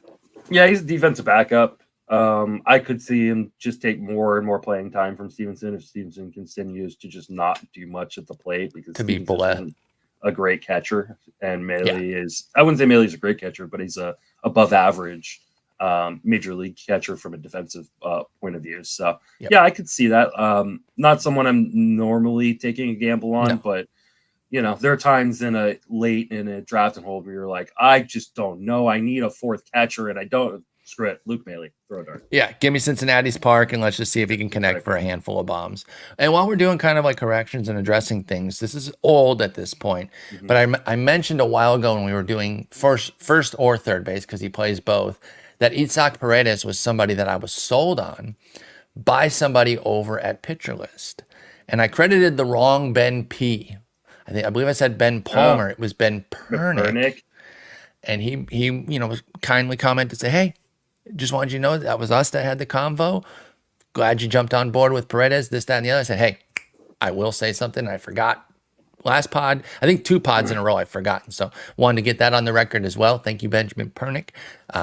Yeah, he's a defensive backup. I could see him just take more and more playing time from Stevenson if Stevenson continues to just not do much at the plate because to be a great catcher, and Maile is, I wouldn't say Maile is a great catcher, but he's a above average major league catcher from a defensive point of view. So yeah, I could see that. Not someone I'm normally taking a gamble on, but there are times in a late in a drafting hold where you're like, I just don't know. I need a fourth catcher, and I don't. Screw it, Luke Maley, throw a dart. Yeah, give me Cincinnati's Park, and let's just see if he can connect for a handful of bombs. And while we're doing kind of like corrections and addressing things, this is old at this point, but I mentioned a while ago when we were doing first or third base, because he plays both, that Itzhak Paredes was somebody that I was sold on by somebody over at Pitcher List. And I credited the wrong Ben P. I believe I said Ben Palmer. It was Ben Pernick. And he was kindly commented to say, hey, just wanted you to know that was us that had the convo. Glad you jumped on board with Paredes, this, that, and the other. I said, hey, I will say something. I forgot last pod. I think 2 pods in a row I've forgotten. So wanted to get that on the record as well. Thank you, Benjamin Pernick.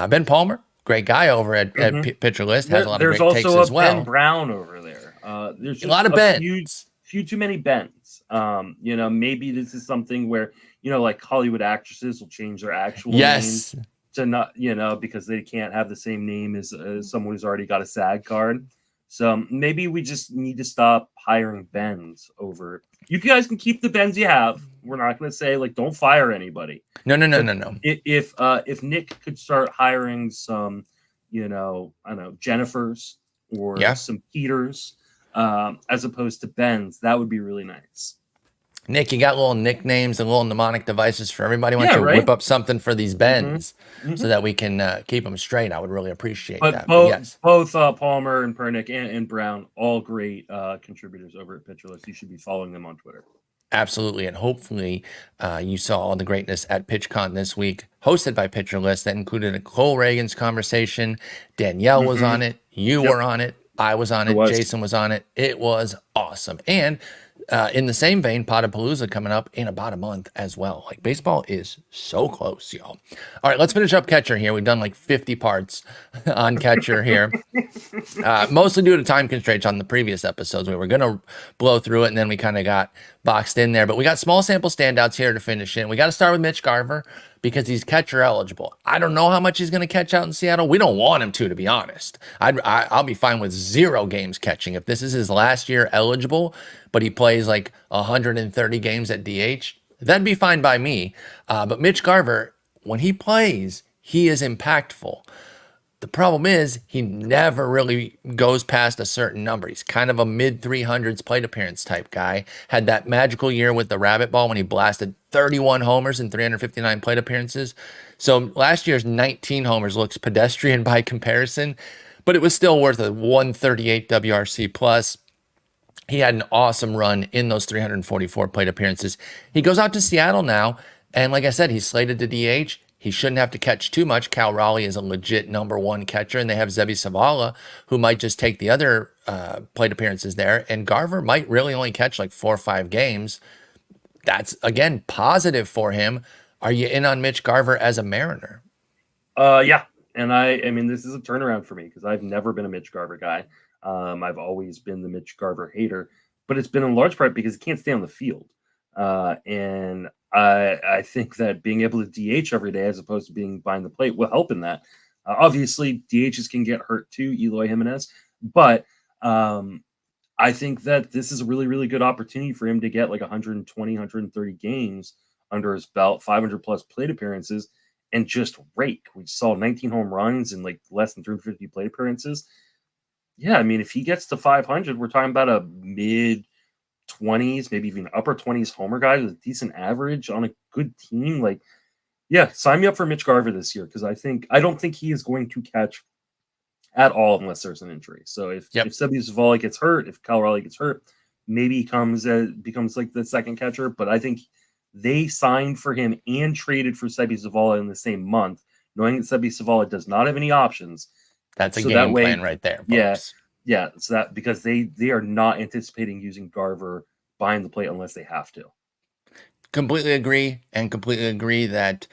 Ben Palmer, great guy over at Pitcher List. Has a lot of great takes as well. There's also a Ben Brown over there. There's a lot of Bens. Few too many Bens. Maybe this is something where, like Hollywood actresses will change their actual names to not, because they can't have the same name as someone who's already got a SAG card. So maybe we just need to stop hiring Bens over. You guys can keep the Bens you have. We're not going to say don't fire anybody. No. If Nick could start hiring some, I don't know, Jennifers or some Peters, as opposed to Bens, that would be really nice. Nick, you got little nicknames and little mnemonic devices for everybody. Why don't you whip up something for these Bens so that we can keep them straight? I would really appreciate that. Both Palmer and Pernick and Brown, all great contributors over at Pitcher List. You should be following them on Twitter. Absolutely. And hopefully you saw all the greatness at PitchCon this week, hosted by Pitcher List. That included a Cole Reagan's conversation. Danielle was on it. You were on it. I was on it. Jason was on it. It was awesome. And in the same vein, Potapalooza coming up in about a month as well. Like, baseball is so close, y'all. All right, let's finish up catcher here. We've done like 50 parts on catcher here. Mostly due to time constraints on the previous episodes. We were going to blow through it, and then we kind of got boxed in there. But we got small sample standouts here to finish in. We got to start with Mitch Garver because he's catcher eligible. I don't know how much he's going to catch out in Seattle. We don't want him to be honest. I'll be fine with 0 games catching. If this is his last year eligible, but he plays like 130 games at DH, that'd be fine by me. But Mitch Garver, when he plays, he is impactful. The problem is he never really goes past a certain number. He's kind of a mid-300s plate appearance type guy. Had that magical year with the rabbit ball when he blasted 31 homers in 359 plate appearances. So last year's 19 homers looks pedestrian by comparison, but it was still worth a 138 WRC plus. He had an awesome run in those 344 plate appearances. He goes out to Seattle now, and like I said, he's slated to DH. He shouldn't have to catch too much. Cal Raleigh is a legit #1 catcher, and they have Zebi Savala, who might just take the other plate appearances there. And Garver might really only catch like 4 or 5 games. That's, again, positive for him. Are you in on Mitch Garver as a Mariner? Yeah. And I mean, this is a turnaround for me because I've never been a Mitch Garver guy. I've always been the Mitch Garver hater, but it's been in large part because he can't stay on the field. And I think that being able to DH every day as opposed to being behind the plate will help in that. Obviously, DHs can get hurt too, Eloy Jimenez, but I think that this is a really, really good opportunity for him to get like 120, 130 games under his belt, 500 plus plate appearances, and just rake. We saw 19 home runs and like less than 350 plate appearances. Yeah, I mean, if he gets to 500, we're talking about a mid 20s, maybe even upper 20s homer guy with a decent average on a good team. Like, yeah, sign me up for Mitch Garver this year because I don't think he is going to catch at all unless there's an injury. So if Sebi Zavala gets hurt, if Cal Raleigh gets hurt, maybe he becomes like the second catcher. But I think they signed for him and traded for Sebi Zavala in the same month, knowing that Sebi Zavala does not have any options. That's a game plan right there, folks. Yeah. So that because they are not anticipating using Garver behind the plate unless they have to. Completely agree, and completely agree that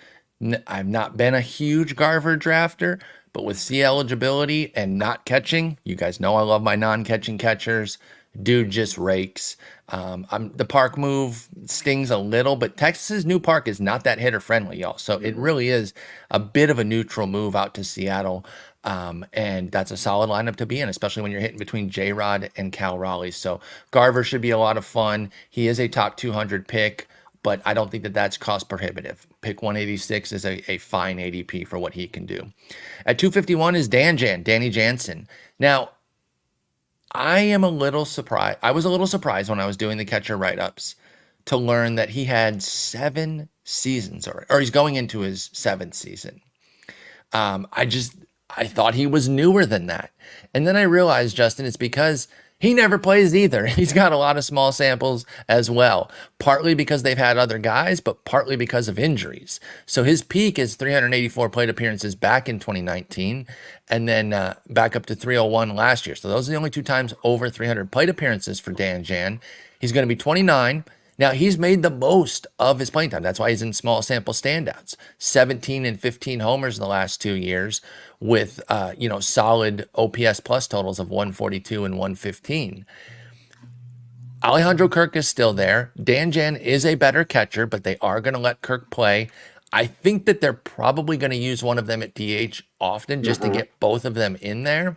I've not been a huge Garver drafter, but with C eligibility and not catching, you guys know I love my non-catching catchers. Dude just rakes. The park move stings a little, but Texas's new park is not that hitter friendly, y'all. So it really is a bit of a neutral move out to Seattle. And that's a solid lineup to be in, especially when you're hitting between J-Rod and Cal Raleigh. So Garver should be a lot of fun. He is a top 200 pick. but I don't think that that's cost prohibitive. Pick 186 is a fine ADP for what he can do. At 251 is Danny Jansen. Now, I am a little surprised. I was a little surprised when I was doing the catcher write-ups to learn that he had 7 seasons already, or he's going into his 7th season. I thought he was newer than that. And then I realized, Justin, it's because he never plays either. He's got a lot of small samples as well, partly because they've had other guys, but partly because of injuries. So his peak is 384 plate appearances back in 2019, and then back up to 301 last year. So those are the only 2 times over 300 plate appearances for Dan Jan. He's going to be 29. Now, he's made the most of his playing time. That's why he's in small sample standouts. 17 and 15 homers in the last 2 years with, solid OPS plus totals of 142 and 115. Alejandro Kirk is still there. Dan Jan is a better catcher, but they are going to let Kirk play. I think that they're probably going to use one of them at DH often just to get both of them in there.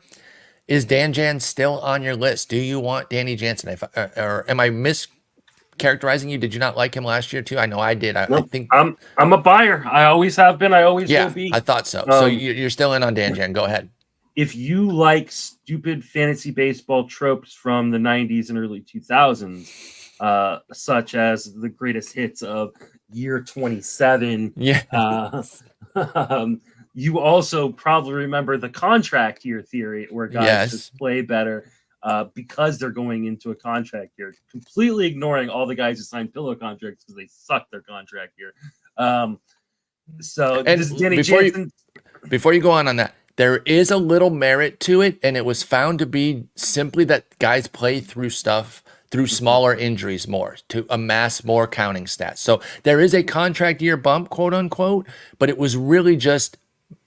Is Dan Jan still on your list? Do you want Danny Jansen? Or am I characterizing you? Did you not like him last year too? I know I did. I think I'm a buyer. I always have been. I always will be. I thought so. So you're still in on Dan Jan. Go ahead. If you like stupid fantasy baseball tropes from the 90s and early 2000s, such as the greatest hits of year 27, you also probably remember the contract year theory where guys just play better because they're going into a contract year, completely ignoring all the guys who signed pillow contracts because they suck their contract year. Before you go on that, there is a little merit to it, and it was found to be simply that guys play through stuff through smaller injuries more to amass more counting stats. So there is a contract year bump, quote unquote, but it was really just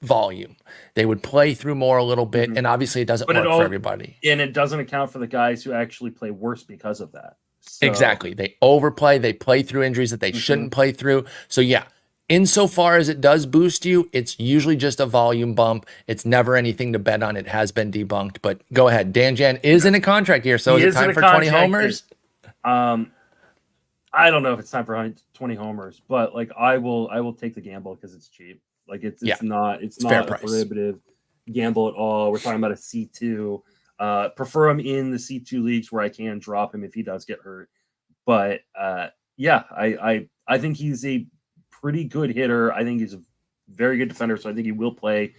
volume. They would play through more a little bit, and obviously it doesn't work for everybody. And it doesn't account for the guys who actually play worse because of that. So. Exactly. They overplay. They play through injuries that they shouldn't play through. So yeah, insofar as it does boost you, it's usually just a volume bump. It's never anything to bet on. It has been debunked. But go ahead. Dan Jan is in a contract year, so is it time for 20 homers? I don't know if it's time for 20 homers, but like I will take the gamble because it's cheap. Like it's not a prohibitive gamble at all. We're talking about a C2. Prefer him in the C2 leagues where I can drop him if he does get hurt. But I think he's a pretty good hitter. I think he's a very good defender, so I think he will play,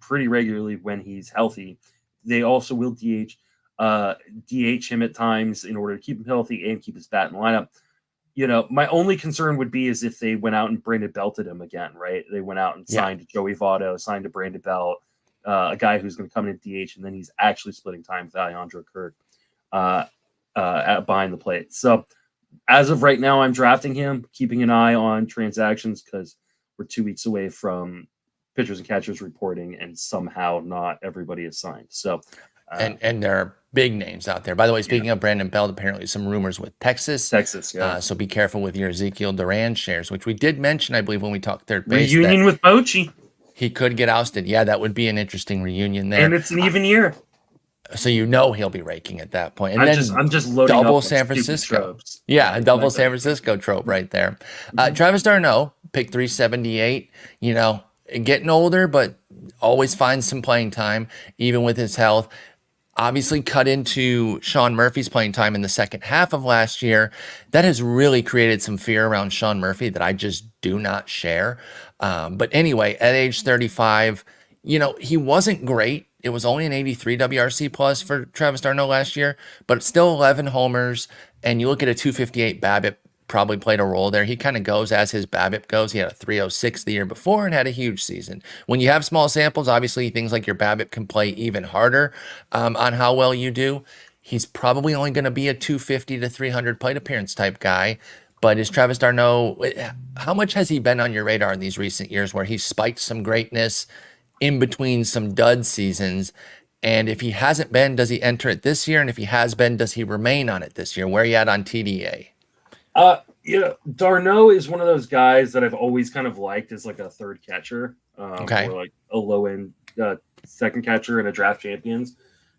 pretty regularly when he's healthy. They also will DH him at times in order to keep him healthy and keep his bat in the lineup. My only concern would be is if they went out and Brandon belted him again, right? They went out and signed Joey Votto, signed to Brandon Belt, a guy who's going to come in at DH, and then he's actually splitting time with Alejandro Kirk behind the plate. So as of right now, I'm drafting him, keeping an eye on transactions because we're 2 weeks away from pitchers and catchers reporting, and somehow not everybody is signed. So, and there are big names out there. By the way, speaking of Brandon Belt, apparently some rumors with Texas. So be careful with your Ezekiel Duran shares, which we did mention, I believe, when we talked third base. Reunion with Bochy. He could get ousted. Yeah, that would be an interesting reunion there. And it's an even year. So he'll be raking at that point. And I'm just loading double up San Francisco. Yeah, a double San Francisco trope right there. Travis d'Arnaud, pick 378. Getting older, but always finds some playing time, even with his health. Obviously cut into Sean Murphy's playing time in the second half of last year. That has really created some fear around Sean Murphy that I just do not share. But anyway, at age 35, he wasn't great. It was only an 83 WRC plus for Travis d'Arnaud last year, but still 11 homers. And you look at a 258 BABIP, probably played a role there. He kind of goes as his BABIP goes. He had a 306 the year before and had a huge season. When you have small samples, obviously things like your BABIP can play even harder on how well you do. He's probably only going to be a 250 to 300 plate appearance type guy. But is Travis d'Arnaud, how much has he been on your radar in these recent years where he's spiked some greatness in between some dud seasons? And if he hasn't been, does he enter it this year? And if he has been, does he remain on it this year? Where are you at on TDA? d'Arnaud is one of those guys that I've always kind of liked as like a third catcher, or like a low end second catcher in a draft champions,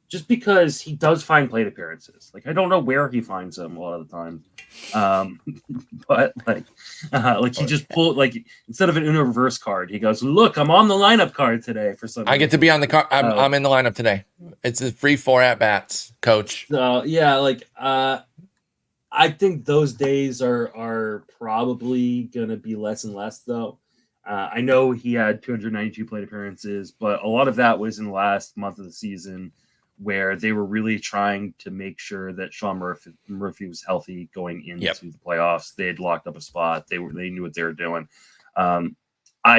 just because he does find plate appearances. Like I don't know where he finds them a lot of the time, but like he just pulled like instead of an Uno reverse card, he goes, "Look, I'm on the lineup card today for some." I get to be on the car. I'm in the lineup today. It's a free 4 at bats, coach. So yeah, like I think those days are probably gonna be less and less though. I know he had 292 plate appearances, but a lot of that was in the last month of the season where they were really trying to make sure that Sean Murphy was healthy going into the playoffs. They had locked up a spot. They knew what they were doing. I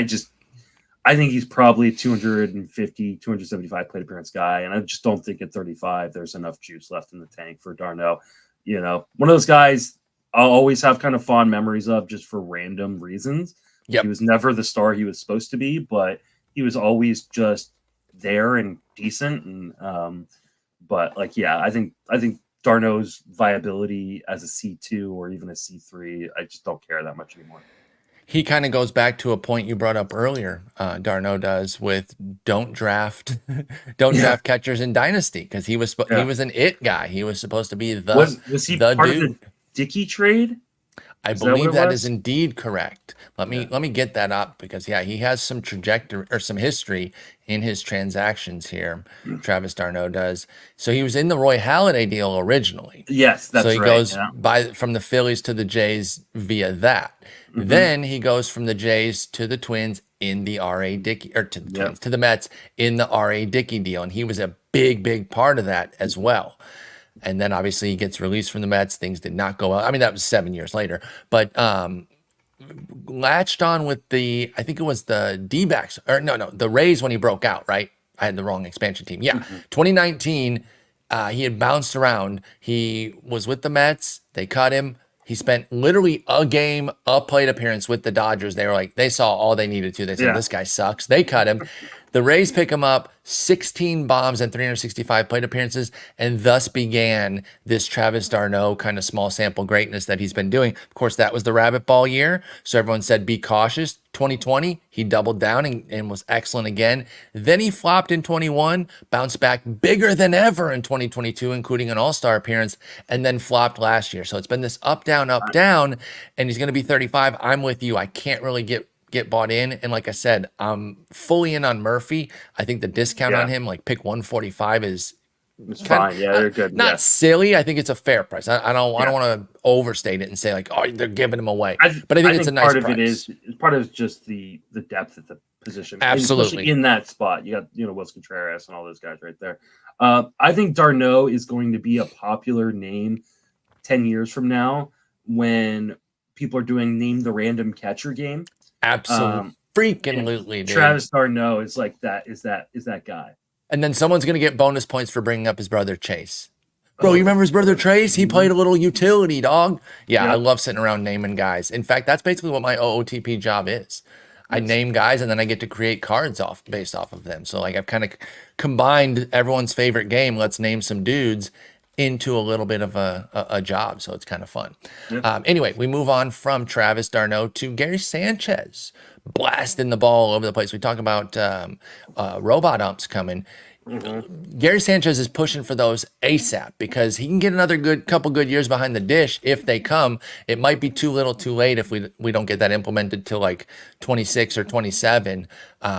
think he's probably a 250, 275 plate appearance guy, and I just don't think at 35 there's enough juice left in the tank for d'Arnaud. You know, one of those guys I'll always have kind of fond memories of just for random reasons. Yep. He was never the star he was supposed to be, but he was always just there and decent. And but like, yeah, I think d'Arnaud's viability as a C2 or even a C3, I just don't care that much anymore. He kind of goes back to a point you brought up earlier. d'Arnaud does with don't draft catchers in Dynasty because he was an it guy. He was supposed to be the was he the part dude. of the Dickey trade? I believe that is indeed correct. Let me get that up because he has some trajectory or some history in his transactions here. Travis d'Arnaud does. So he was in the Roy Halladay deal originally. Yes, that's right. So he goes from the Phillies to the Jays via that. Mm-hmm. Then he goes from the Jays to the Twins in the R.A. Dickey, or to the Twins, to the Mets in the R.A. Dickey deal. And he was a big part of that as well. And then obviously he gets released from the Mets. Things did not go well. I mean, that was 7 years later. But latched on with I think it was the D-backs. Or no, the Rays when he broke out, right? I had the wrong expansion team. Yeah, 2019, he had bounced around. He was with the Mets. They cut him. He spent literally a game, a plate appearance with the Dodgers. They were like, they saw all they needed to. They said, this guy sucks. They cut him. The Rays pick him up, 16 bombs and 365 plate appearances, and thus began this Travis d'Arnaud kind of small sample greatness that he's been doing. Of course, that was the rabbit ball year, so everyone said be cautious. 2020, he doubled down and was excellent again. Then he flopped in 21, bounced back bigger than ever in 2022, including an all-star appearance, and then flopped last year. So it's been this up, down, and he's going to be 35. I'm with you. I can't really get bought in. And like I said, I'm fully in on Murphy. I think the discount on him, like pick 145 is fine. Yeah, they're good. Not silly. I think it's a fair price. I don't want to overstate it and say like, oh, they're giving him away. But I think it's a nice price. Part of it's just the depth at the position. Absolutely. Especially in that spot. You got, Wilson Contreras and all those guys right there. I think d'Arnaud is going to be a popular name 10 years from now when people are doing name the random catcher game. Absolutely. Freaking dude. Travis d'Arnaud is like that is that guy. And then someone's going to get bonus points for bringing up his brother Chase. Bro, you remember his brother Trace? He played a little utility, dog. Yeah, I love sitting around naming guys. In fact, that's basically what my OOTP job is. I name guys and then I get to create cards based off of them. So like I've kind of combined everyone's favorite game, let's name some dudes, into a little bit of a job. So it's kind of fun. Anyway, we move on from Travis d'Arnaud to Gary Sanchez, blasting the ball all over the place. We talk about robot umps coming. Gary Sanchez is pushing for those ASAP because he can get another couple good years behind the dish if they come. It might be too little too late if we don't get that implemented till like 26 or 27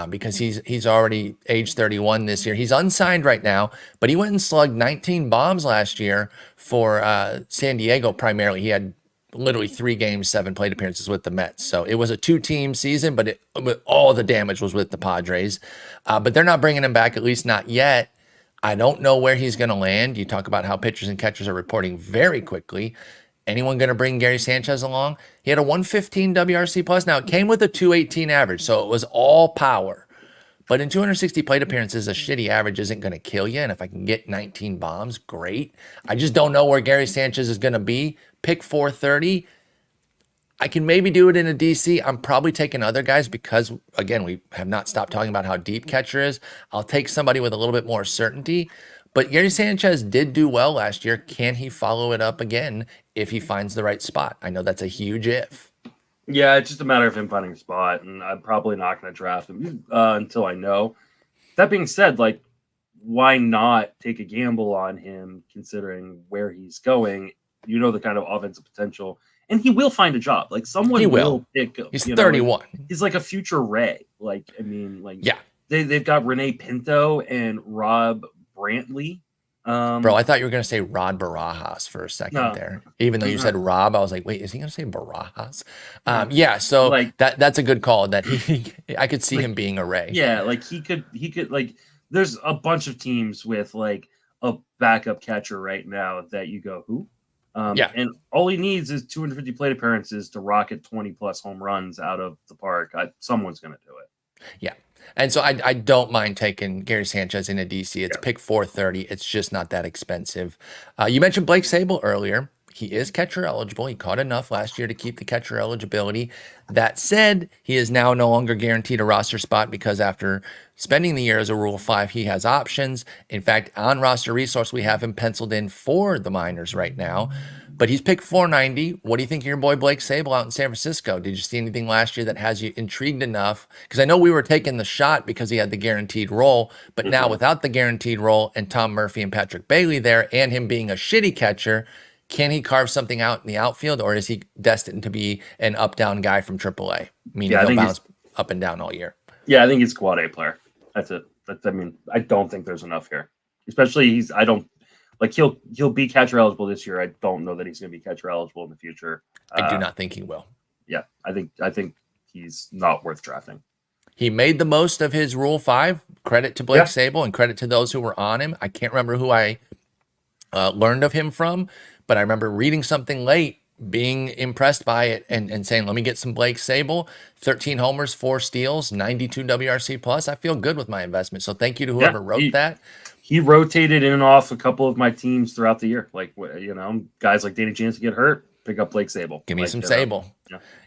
because he's already age 31 this year. He's unsigned right now, but he went and slugged 19 bombs last year for San Diego primarily. He had literally 3 games, 7 plate appearances with the Mets. So it was a 2-team season, but all the damage was with the Padres. But they're not bringing him back, at least not yet. I don't know where he's going to land. You talk about how pitchers and catchers are reporting very quickly. Anyone going to bring Gary Sanchez along? He had a 115 WRC plus. Now, it came with a 218 average, so it was all power. But in 260 plate appearances, a shitty average isn't going to kill you. And if I can get 19 bombs, great. I just don't know where Gary Sanchez is going to be. Pick 430. I can maybe do it in a DC. I'm probably taking other guys because, again, we have not stopped talking about how deep catcher is. I'll take somebody with a little bit more certainty. But Gary Sanchez did do well last year. Can he follow it up again if he finds the right spot? I know that's a huge if. Yeah, it's just a matter of him finding a spot, and I'm probably not going to draft him until I know. That being said, like why not take a gamble on him considering where he's going? You know, the kind of offensive potential, and he will find a job. Like someone He will will. pick him. He's you know, like, 31. he's like a future Ray. Like, I mean, like Yeah. they've got Renee Pinto and Rob Brantley. Bro, I thought you were going to say Rod Barajas for a second No. there. Even though you said Rob, I was like, wait, is he going to say Barajas? Yeah, so Like- that's a good call that I could see Like, him being a Ray. Yeah, like he could like there's a bunch of teams with like a backup catcher right now that you go, who? Yeah. And all he needs is 250 plate appearances to rocket 20 plus home runs out of the park. Someone's going to do it. Yeah. And so I don't mind taking Gary Sanchez into DC. It's pick 430. It's just not that expensive. You mentioned Blake Sable earlier. He is catcher eligible. He caught enough last year to keep the catcher eligibility. That said, he is now no longer guaranteed a roster spot because after spending the year as a Rule 5, he has options. In fact, on Roster Resource, we have him penciled in for the minors right now. But he's picked 490. What do you think of your boy Blake Sable out in San Francisco? Did you see anything last year that has you intrigued enough? Because I know we were taking the shot because he had the guaranteed role, but now without the guaranteed role and Tom Murphy and Patrick Bailey there and him being a shitty catcher, can he carve something out in the outfield, or is he destined to be an up-down guy from AAA, meaning he'll bounce up and down all year? Yeah, I think he's a quad A player. That's it. I mean, I don't think there's enough here. Especially he'll be catcher eligible this year. I don't know that he's going to be catcher eligible in the future. I do not think he will. Yeah, I think he's not worth drafting. He made the most of his Rule 5. Credit to Blake Sable and credit to those who were on him. I can't remember who I learned of him from, but I remember reading something late, being impressed by it and saying, let me get some Blake Sable. 13 homers, 4 steals, 92 WRC plus. I feel good with my investment. So thank you to whoever wrote that. He rotated in and off a couple of my teams throughout the year. Like, you know, guys like Danny Jansen get hurt, pick up Blake Sable. Give me some Sable.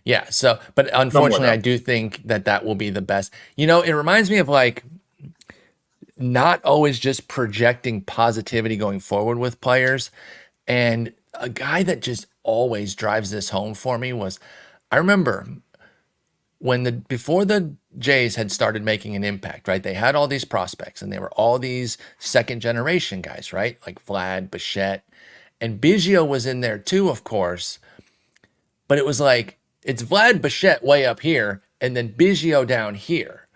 Yeah. So, but unfortunately, I do think that will be the best. You know, it reminds me of like not always just projecting positivity going forward with players. And a guy that just always drives this home for me was, I remember before the Jays had started making an impact, right? They had all these prospects and they were all these second generation guys, right? Like Vlad, Bichette, and Biggio was in there too, of course. But it was like, it's Vlad, Bichette way up here and then Biggio down here.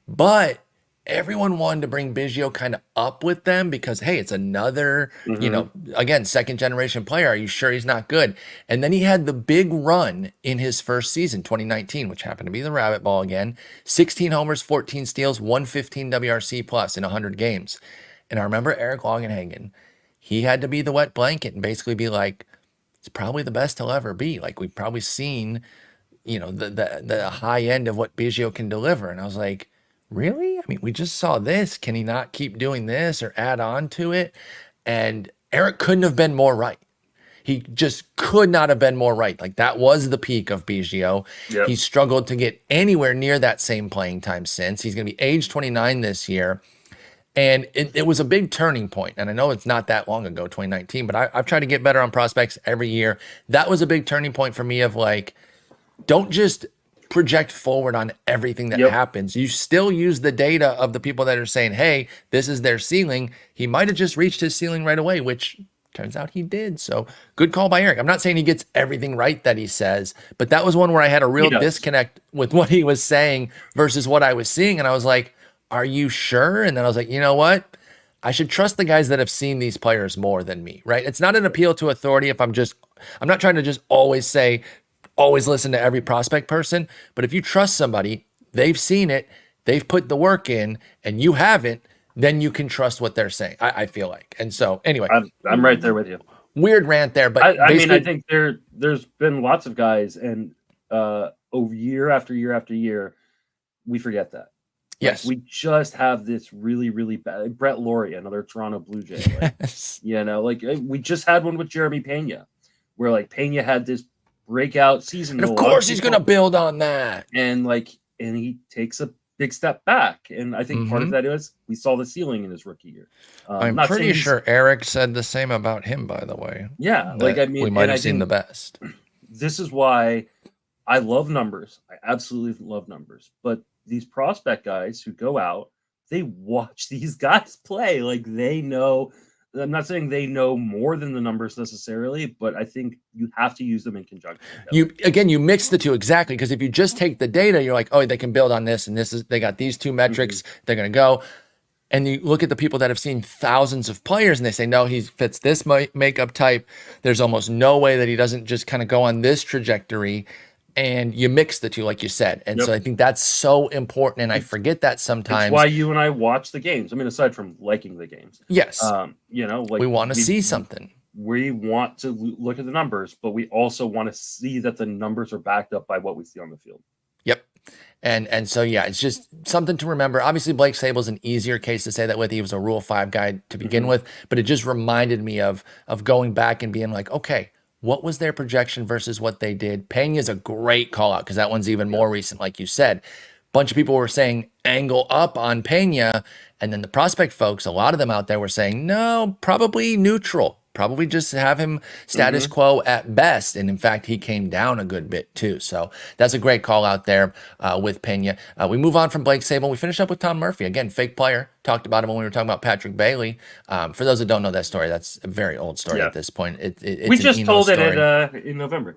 But everyone wanted to bring Biggio kind of up with them because, hey, it's another, you know, again, second generation player. Are you sure he's not good? And then he had the big run in his first season, 2019, which happened to be the rabbit ball again. 16 homers, 14 steals, 115 WRC plus in 100 games. And I remember Eric Longenhagen, he had to be the wet blanket and basically be like, it's probably the best he'll ever be. Like we've probably seen, you know, the high end of what Biggio can deliver. And I was like, really? I mean, we just saw this. Can he not keep doing this or add on to it? And Eric couldn't have been more right. He just could not have been more right. Like that was the peak of Biggio. Yep. He struggled to get anywhere near that same playing time since. He's going to be age 29 this year. And it was a big turning point. And I know it's not that long ago, 2019, but I've tried to get better on prospects every year. That was a big turning point for me of like, don't just project forward on everything that happens. You still use the data of the people that are saying, hey, this is their ceiling. He might have just reached his ceiling right away, which turns out he did. So good call by Eric. I'm not saying he gets everything right that he says, but that was one where I had a real disconnect with what he was saying versus what I was seeing. And I was like, are you sure? And then I was like, you know what? I should trust the guys that have seen these players more than me, right? It's not an appeal to authority if I'm not trying to just always listen to every prospect person. But if you trust somebody, they've seen it, they've put the work in, and you haven't, then you can trust what they're saying, I feel like. And so anyway. I'm right there with you. Weird rant there. But I mean, I think there's been lots of guys, and over year after year after year, we forget that. Yes. Like, we just have this really, really bad. Brett Laurie, another Toronto Blue Jay. Like, yes. You know, like we just had one with Jeremy Pena, where like Pena had this breakout season. And of course he's going to build on that. And he takes a big step back. And I think part of that is we saw the ceiling in his rookie year. I'm pretty sure Eric said the same about him, by the way. Yeah. Like, I mean, we might have seen the best. This is why I love numbers. I absolutely love numbers. But these prospect guys who go out, they watch these guys play. Like they know. I'm not saying they know more than the numbers necessarily, but I think you have to use them in conjunction together. You mix the two exactly, because if you just take the data, you're like, oh, they can build on this, and they got these two metrics, they're going to go. And you look at the people that have seen thousands of players and they say, no, he fits this makeup type. There's almost no way that he doesn't just kind of go on this trajectory. And you mix the two, like you said. And so I think that's so important. And I forget that sometimes. It's why you and I watch the games. I mean, aside from liking the games. Yes. You know, like we want to see something. We want to look at the numbers, but we also want to see that the numbers are backed up by what we see on the field. Yep. And so, yeah, it's just something to remember. Obviously, Blake Sable's an easier case to say that with. He was a Rule 5 guy to begin with, but it just reminded me of going back and being like, okay, what was their projection versus what they did? Pena's a great call out because that one's even more recent, like you said. Bunch of people were saying angle up on Pena, and then the prospect folks, a lot of them out there were saying, no, probably neutral. Probably just have him status quo at best. And in fact, he came down a good bit too. So that's a great call out there with Pena. We move on from Blake Sable. We finish up with Tom Murphy. Again, fake player. Talked about him when we were talking about Patrick Bailey. For those that don't know that story, that's a very old story at this point. We just told it in November.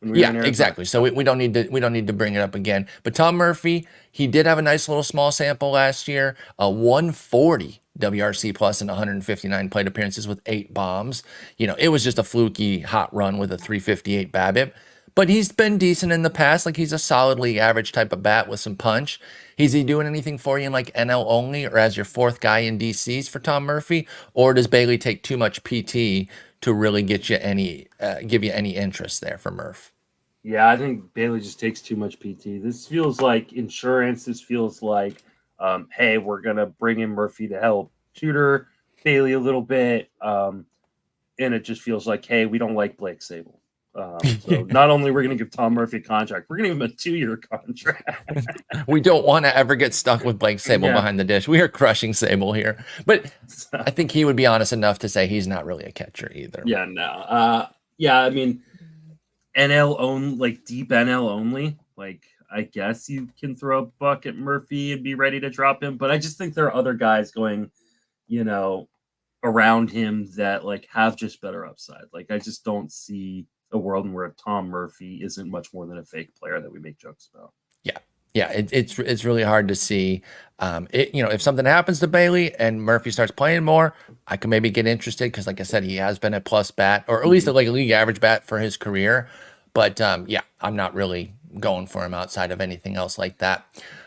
Yeah, exactly. So we don't need to bring it up again. But Tom Murphy, he did have a nice little small sample last year, a 140 WRC plus in 159 plate appearances with 8 bombs. You know, it was just a fluky hot run with a 358 BABIP. But he's been decent in the past. Like, he's a solid league average type of bat with some punch. Is he doing anything for you in like NL only or as your fourth guy in DCs for Tom Murphy? Or does Bailey take too much PT to really get you give you any interest there for Murph? Yeah, I think Bailey just takes too much PT. This feels like insurance. This feels like, hey, we're going to bring in Murphy to help tutor Bailey a little bit. And it just feels like, hey, we don't like Blake Sable. So not only we're going to give Tom Murphy a contract, we're going to give him a 2-year contract. We don't want to ever get stuck with Blake Sable behind the dish. We are crushing Sable here. But I think he would be honest enough to say he's not really a catcher either. Yeah, no. I mean, NL only, like deep NL only, like I guess you can throw a buck at Murphy and be ready to drop him. But I just think there are other guys going, you know, around him that like have just better upside. Like I just don't see a world where Tom Murphy isn't much more than a fake player that we make jokes about. Yeah, it's really hard to see. If something happens to Bailey and Murphy starts playing more, I can maybe get interested because, like I said, he has been a plus bat or at least like a league average bat for his career. But I'm not really going for him outside of anything else like that.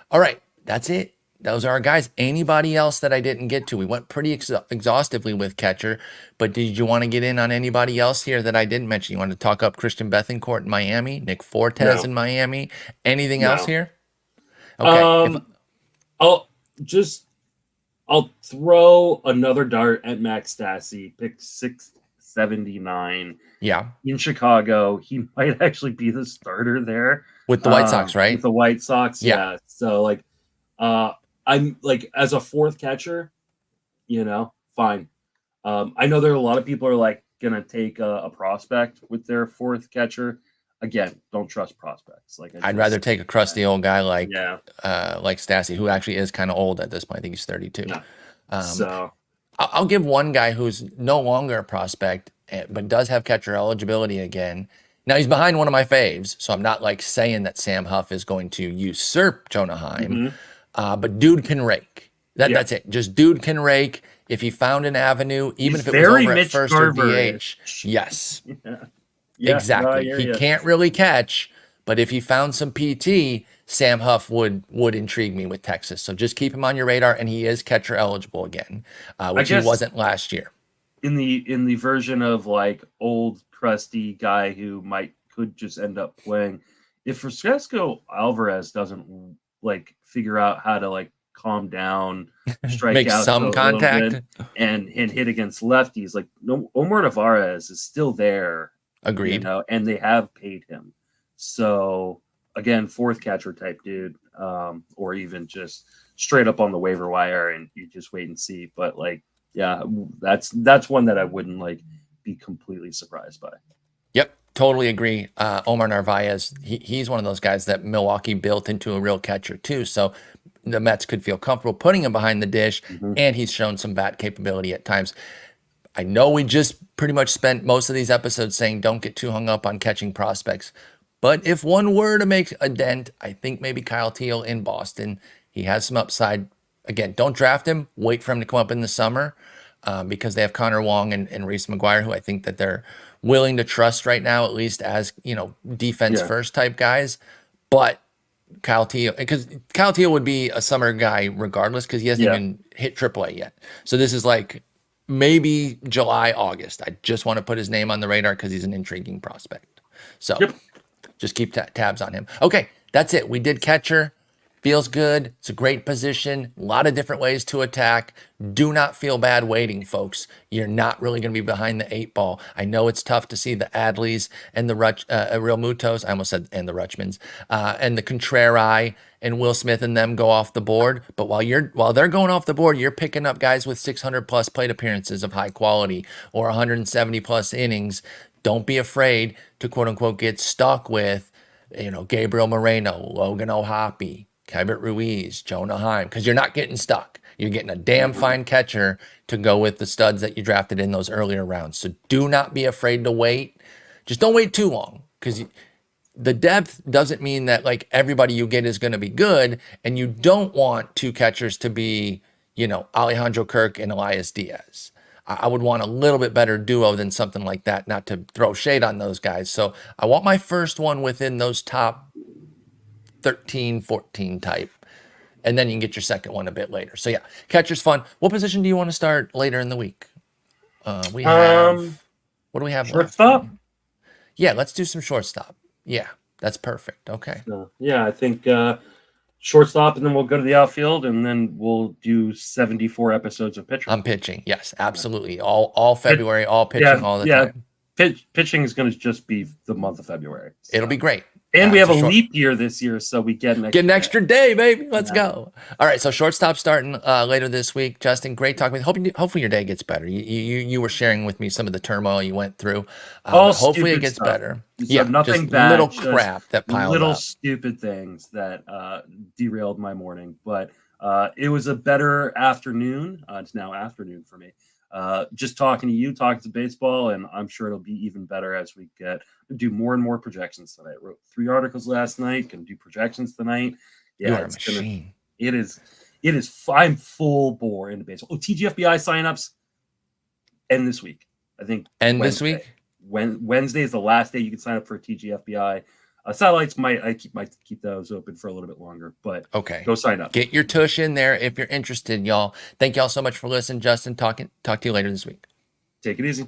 All right, that's it. Those are our guys. Anybody else that I didn't get to? We went pretty exhaustively with catcher, but did you want to get in on anybody else here that I didn't mention? You want to talk up Christian Bethancourt in Miami, Nick Fortes in Miami? Anything else here? Okay. I'll throw another dart at Max Stassi, pick 679. Yeah. In Chicago. He might actually be the starter there. With the White Sox, right? With the White Sox, yeah. So like I'm like as a fourth catcher, fine. I know there are a lot of people are like gonna take a prospect with their fourth catcher. Again, don't trust prospects. Like I'd rather take a crusty old guy like Stassi, who actually is kind of old at this point. I think he's 32. Yeah. So I'll give one guy who's no longer a prospect, but does have catcher eligibility again. Now he's behind one of my faves, so I'm not like saying that Sam Huff is going to usurp Jonah Heim, but dude can rake. That's it. Just dude can rake. If he found an avenue, even if it was over at first or DH, yes. Yeah, exactly. He can't really catch, but if he found some PT, Sam Huff would intrigue me with Texas. So just keep him on your radar, and he is catcher eligible again, which he wasn't last year. In the version of like old crusty guy who could just end up playing, if Francisco Alvarez doesn't like figure out how to like calm down, strike make out some contact, and hit against lefties, like Omar Narvaez is still there. Agreed. And they have paid him. So again, fourth catcher type dude, or even just straight up on the waiver wire, and you just wait and see. But like, yeah, that's one that I wouldn't like be completely surprised by. Yep, totally agree. Omar Narvaez, he's one of those guys that Milwaukee built into a real catcher too. So the Mets could feel comfortable putting him behind the dish, Mm-hmm. and he's shown some bat capability at times. I know we just pretty much spent most of these episodes saying don't get too hung up on catching prospects. But if one were to make a dent, I think maybe Kyle Teal in Boston. He has some upside. Again, don't draft him. Wait for him to come up in the summer because they have Connor Wong and Reese McGuire, who I think that they're willing to trust right now, at least as, defense first type guys. But Kyle Teal, because Kyle Teal would be a summer guy regardless because he hasn't even hit AAA yet. So this is like maybe July, August. I just want to put his name on the radar because he's an intriguing prospect. So just keep tabs on him. Okay, that's it. We did catcher. Feels good. It's a great position. A lot of different ways to attack. Do not feel bad waiting, folks. You're not really going to be behind the 8 ball. I know it's tough to see the Adleys and the Real Mutos. I almost said and the Rutschmans and the Contreras and Will Smith and them go off the board. But while they're going off the board, you're picking up guys with 600 plus plate appearances of high quality or 170 plus innings. Don't be afraid to quote unquote get stuck with, Gabriel Moreno, Logan O'Hoppe, Keibert Ruiz, Jonah Heim, because you're not getting stuck. You're getting a damn fine catcher to go with the studs that you drafted in those earlier rounds. So do not be afraid to wait. Just don't wait too long because the depth doesn't mean that like everybody you get is going to be good. And you don't want 2 catchers to be, Alejandro Kirk and Elias Diaz. I would want a little bit better duo than something like that, not to throw shade on those guys. So I want my first one within those top 13, 14 type. And then you can get your second one a bit later. So yeah, catcher's fun. What position do you want to start later in the week? We have, what do we have? Shortstop? Yeah, let's do some shortstop. Yeah, that's perfect. Okay. I think shortstop, and then we'll go to the outfield, and then we'll do 74 episodes of pitching. I'm pitching. Yes, absolutely. All February, all pitching all the time. Pitching is going to just be the month of February. So. It'll be great. And we have a leap year this year, so we get an extra day, baby. Let's go. All right, so shortstop starting later this week. Justin, great talking with you. Hopefully your day gets better. You were sharing with me some of the turmoil you went through. Hopefully it gets better. So nothing just bad. Little crap that piled little up. Stupid things that derailed my morning. But it was a better afternoon. It's now afternoon for me. Just talking to you, talking to baseball, and I'm sure it'll be even better as we do more and more projections tonight. I wrote 3 articles last night, can do projections tonight. Yeah, you're a machine. It is. I'm full bore into baseball. TGFBI signups end this week. I think this week. Wednesday is the last day you can sign up for a TGFBI. Satellites might keep those open for a little bit longer, but okay, go sign up. Get your tush in there if you're interested, y'all. Thank y'all so much for listening. Justin, talk to you later this week. Take it easy.